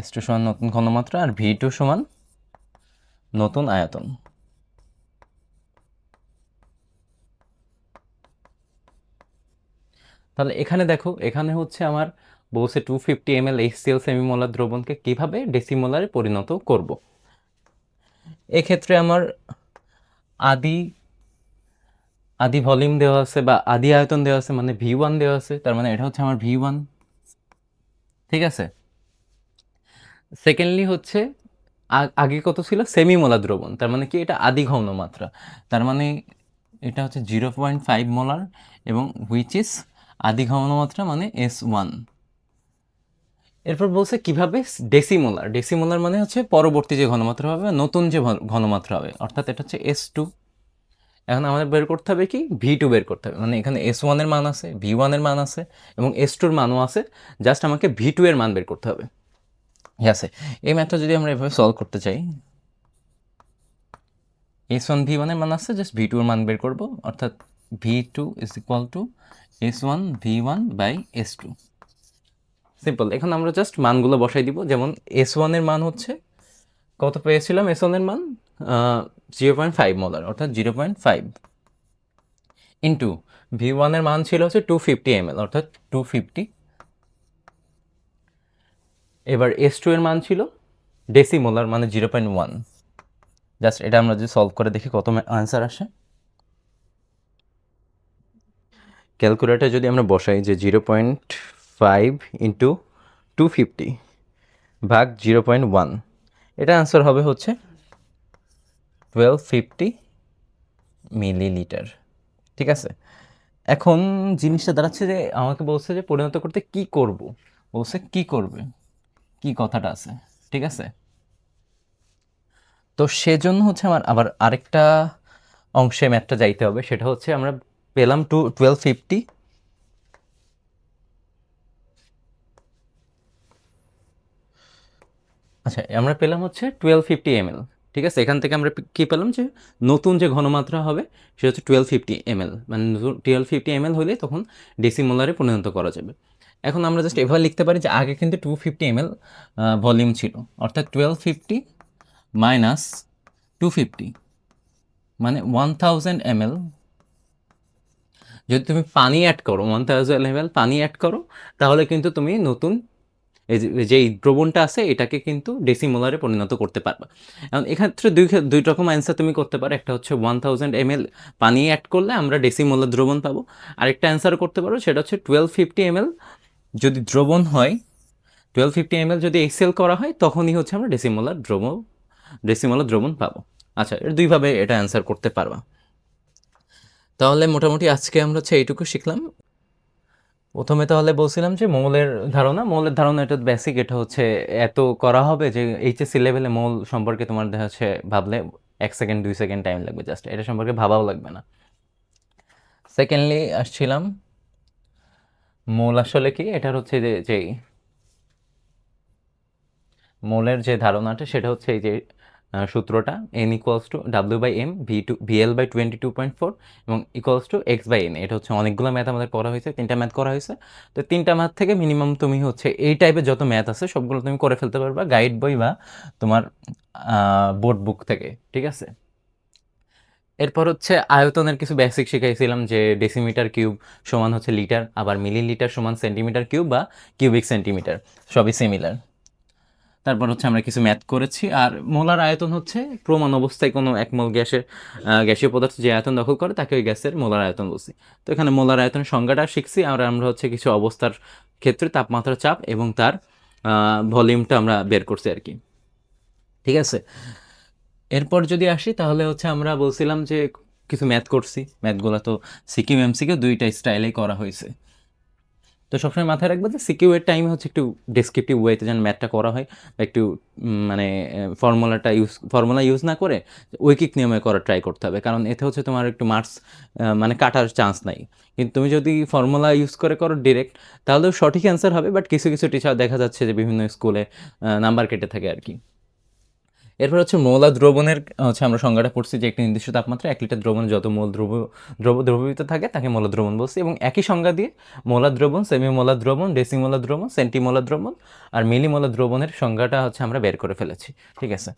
S2 সমান নতুন ঘনমাত্রা, আর V2 সমান নতুন আয়তন। তাহলে এখানে দেখো, এখানে হচ্ছে আমার বলছে 250 ml HCl সেমিমোলার দ্রবণকে কিভাবে ডেসিমোলারে পরিণত করব। এক্ষেত্রে আমার আদি আদি ভলিউম দেওয়া আছে বা আদি আয়তন দেওয়া আছে, মানে V1 দেওয়া আছে, তার মানে এটা হচ্ছে আমার V1, ঠিক আছে? সেকেন্ডলি হচ্ছে আগে কত ছিল, সেমিমোলার দ্রবণ, তার মানে কি এটা আদি ঘনমাত্রা, তার মানে এটা হচ্ছে 0.5 মোলার, এবং হুইচ ইজ আদি ঘনমাত্রা মানে S1। এরপর বলছে কিভাবে ডেসিমোলার, ডেসিমোলার মানে হচ্ছে পরবর্তী যে ঘনমাত্রা হবে, নতুন যে ঘনমাত্রা হবে, অর্থাৎ এটা হচ্ছে S2। এখন আমাদের বের করতে হবে কি, V2 বের করতে হবে, মানে এখানে S1 এর মান আছে, V1 এর মান আছে এবং S2 এর মানও আছে, জাস্ট আমাকে V2 এর মান বের করতে হবে, ঠিক আছে? এই ম্যাথটা যদি আমরা এভাবে সলভ করতে চাই, S1 V1 এর মান আছে, জাস্ট V2 এর মান বের করব, অর্থাৎ V2 is equal to S1 V1 by S2। Simple. এখন আমরা জাস্ট মানগুলো বসাই দিব, যেমন S1 এর মান হচ্ছে কত পেয়েছিলাম, S1 এর মান 0.5 মোলার, অর্থাৎ 0.5 ইন্টু V1 এর মান ছিল হচ্ছে 250 ml, অর্থাৎ 250। এবার S2 এর মান ছিল ডেসিমোলার, মানে 0.1। জাস্ট এটা আমরা যদি সলভ করে দেখি কত আনসার আসে। ক্যালকুলেটার যদি আমরা বসাই যে 0.5 ইন্টু 250 ভাগ 0.1, এটা আনসার হবে হচ্ছে 1250 মিলিলিটার, ঠিক আছে? এখন জিনিসটা দাঁড়াচ্ছে যে আমাকে বলছে যে পরিণত করতে কি করব, বলছে কি করবে, কি কথাটা আছে, ঠিক আছে? তো সেজন্য হচ্ছে আমার আবার আরেকটা অংশে ম্যাথটা যাইতে হবে, সেটা হচ্ছে আমরা পেলাম 1250, আচ্ছা আমরা পেলাম হচ্ছে 1250 ml, ঠিক আছে? এখান থেকে আমরা কি পেলাম যে নতুন যে ঘনমাত্রা হবে সেটা হচ্ছে 1250 ml, মানে 1250 ml হলে তখন ডেসিমোলারে পরিণত করা যাবে। এখন আমরা জাস্ট এভাবে লিখতে পারি যে আগে কিন্তু 250 ml ভলিউম ছিল, অর্থাৎ 1250 মাইনাস 250 মানে 1000 ml যদি তুমি পানি অ্যাড করো 1000 ml পানি অ্যাড করো, তাহলে কিন্তু তুমি নতুন যেই দ্রবণটা আছে এটাকে কিন্তু ডেসিমোলারে পরিণত করতে পারবা। এখন এক্ষেত্রে দুই রকম অ্যান্সার তুমি করতে পারো। একটা হচ্ছে 1000 ml পানি অ্যাড করলে আমরা ডেসিমোলার দ্রবণ পাবো। আরেকটা অ্যান্সার করতে পারো, সেটা হচ্ছে 1250 ml যদি দ্রবণ হয়, 1250 ml যদি এক্সেল করা হয়, তখনই হচ্ছে আমরা ডেসিমোলার দ্রবণ পাবো। আচ্ছা, এর দুইভাবে এটা অ্যান্সার করতে পারবা। তাহলে মোটামুটি আজকে আমরা হচ্ছে এইটুকু শিখলাম। প্রথমে তাহলে বলছিলাম যে মৌলের ধারণা এটা বেসিক, এটা হচ্ছে এত করা হবে যে এইচএসসি লেভেলে মৌল সম্পর্কে তোমার দেখা হচ্ছে ভাবলে 1 সেকেন্ড 2 সেকেন্ড টাইম লাগবে, জাস্ট এটা সম্পর্কে ভাবাও লাগবে না। সেকেন্ডলি আসছিলাম মৌল আসলে কি, এটার হচ্ছে যে মৌলের যে ধারণাটা সেটা হচ্ছে এই যে সূত্রটা N=W/M VL/22.4 এবং X/N। এটা হচ্ছে অনেকগুলো ম্যাথ আমাদের করা হয়েছে, 3টা ম্যাথ করা হয়েছে। তো 3টা ম্যাথ থেকে মিনিমাম তুমি হচ্ছে এই টাইপের যত ম্যাথ আছে সবগুলো তুমি করে ফেলতে পারবা গাইড বই বা তোমার বোর্ড বুক থেকে, ঠিক আছে। এরপর হচ্ছে আয়তনের কিছু বেসিক শিখাইছিলাম, যে ডেসিমিটার কিউব সমান হচ্ছে লিটার, আবার মিলিলিটার সমান সেন্টিমিটার কিউব বা কিউবিক সেন্টিমিটার, সবই সিমিলার। তারপর হচ্ছে আমরা কিছু ম্যাথ করেছি। আর মোলার আয়তন হচ্ছে প্রমাণ অবস্থায় কোনো এক মোল গ্যাসীয় পদার্থ যে আয়তন দখল করে তাকে ওই গ্যাসের মোলার আয়তন বলছি। তো এখানে মোলার আয়তন সংজ্ঞাটা শিখছি। আর আমরা হচ্ছে কিছু অবস্থার ক্ষেত্রে তাপমাত্রা, চাপ এবং তার ভলিউমটা আমরা বের করছি আর কি, ঠিক আছে। এরপর যদি আসি তাহলে হচ্ছে আমরা বলছিলাম যে কিছু ম্যাথ করছি, ম্যাথগুলো তো সিকিউ এমসিকিউ দুইটা স্টাইলেই করা হয়েছে। তো সবসময় মাথায় রাখবো যে সিকিউ এর টাইমে হচ্ছে একটু ডেসক্রিপটিভ ওয়েতে যেন ম্যাথটা করা হয়, বা একটু মানে ফর্মুলা ইউজ না করে ঐকিক নিয়মে করা ট্রাই করতে হবে, কারণ এতে হচ্ছে তোমার একটু মার্কস মানে কাটার চান্স নাই। কিন্তু তুমি যদি ফর্মুলা ইউজ করে করো ডিরেক্ট, তাহলেও সঠিক অ্যান্সার হবে, বাট কিছু কিছু টিচার দেখা যাচ্ছে যে বিভিন্ন স্কুলে নাম্বার কেটে থাকে আর কি। এরপর হচ্ছে মৌলা দ্রবণের হচ্ছে আমরা সংজ্ঞাটা পড়ছি, যে একটি নির্দিষ্ট তাপমাত্রা 1 লিটার দ্রবণে যত মৌল দ্রবীভূত থাকে তাকে মৌলা দ্রবণ বলছি। এবং একই সংজ্ঞা দিয়ে মৌলা দ্রবণ, সেমি মৌলা দ্রবণ, ডেসিমোলা দ্রবণ, সেন্টিমোলা দ্রবণ আর মিলিমোলা দ্রবণের সংজ্ঞাটা হচ্ছে আমরা বের করে ফেলেছি, ঠিক আছে।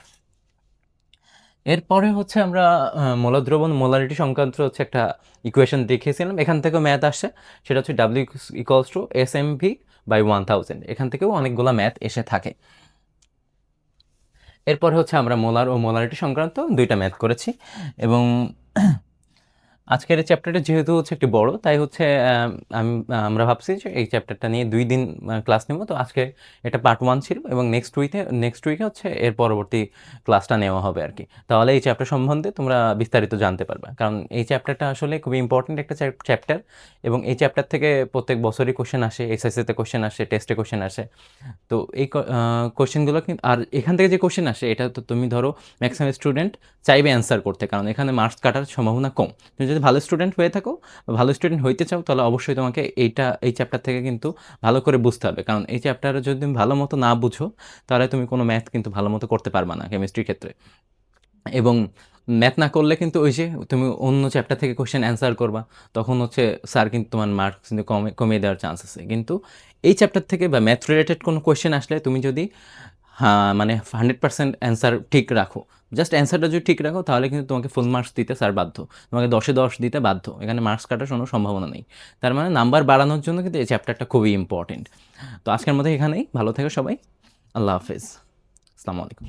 এরপরে হচ্ছে আমরা মৌলা দ্রবণ মোলারিটি সংক্রান্ত হচ্ছে একটা ইকুয়েশন দেখিয়েছিলাম, এখান থেকেও ম্যাথ আসে। সেটা হচ্ছে W=SMV/1000। এখান থেকেও অনেকগুলো ম্যাথ এসে থাকে। এরপরে হচ্ছে আমরা মোলার ও মোলারিটি সংক্রান্ত 2টা ম্যাথ করেছি। এবং আজকের এই চ্যাপ্টারটা যেহেতু হচ্ছে একটু বড়, তাই হচ্ছে আমরা ভাবছি যে এই চ্যাপ্টারটা নিয়ে 2 দিন ক্লাস নেব। তো আজকে এটা পার্ট 1 ছিল, এবং নেক্সট উইকে হচ্ছে এর পরবর্তী ক্লাসটা নেওয়া হবে আর কি। তাহলে এই চ্যাপ্টার সম্বন্ধে তোমরা বিস্তারিত জানতে পারবে, কারণ এই চ্যাপ্টারটা আসলে খুবই ইম্পর্টেন্ট একটা চ্যাপ্টার। এবং এই চ্যাপ্টার থেকে প্রত্যেক বছরই কোশ্চেন আসে, এসএসসিতে কোশ্চেন আসে, টেস্টে কোশ্চেন আসে। তো এই কোশ্চেনগুলো কিন্তু, আর এখান থেকে যে কোশ্চেন আসে এটা তো তুমি ধরো ম্যাক্সিমাম স্টুডেন্ট চাইবে অ্যান্সার করতে, কারণ এখানে মার্কস কাটার সম্ভাবনা কম। তুমি যদি ভালো স্টুডেন্ট হয়ে থাকো বা ভালো স্টুডেন্ট হইতে চাও, তাহলে অবশ্যই তোমাকে এই চ্যাপ্টার থেকে কিন্তু ভালো করে বুঝতে হবে, কারণ এই চ্যাপ্টারে যদি তুমি ভালো মতো না বুঝো, তাহলে তুমি কোনো ম্যাথ কিন্তু ভালো মতো করতে পারবে না কেমিস্ট্রির ক্ষেত্রে। এবং ম্যাথ না করলে কিন্তু ওই যে তুমি অন্য চ্যাপ্টার থেকে কোশ্চেন অ্যান্সার করবা, তখন হচ্ছে স্যার কিন্তু তোমার মার্কস কিন্তু কমিয়ে দেওয়ার চান্স আছে। কিন্তু এই চ্যাপ্টার থেকে বা ম্যাথ রিলেটেড কোনো কোশ্চেন আসলে তুমি যদি মানে 100% অ্যান্সার ঠিক রাখো, জাস্ট অ্যান্সারটা যদি ঠিক রাখো, তাহলে কিন্তু তোমাকে ফুল মার্কস দিতে স্যার বাধ্য, তোমাকে 10-এ 10 দিতে বাধ্য। এখানে মার্কস কাটার কোনো সম্ভাবনা নেই। তার মানে নাম্বার বাড়ানোর জন্য কিন্তু এই চ্যাপ্টারটা খুবই ইম্পর্টেন্ট। তো আজকের মধ্যে এখানেই, ভালো থেকো সবাই, আল্লাহ হাফেজ, আসসালামু আলাইকুম।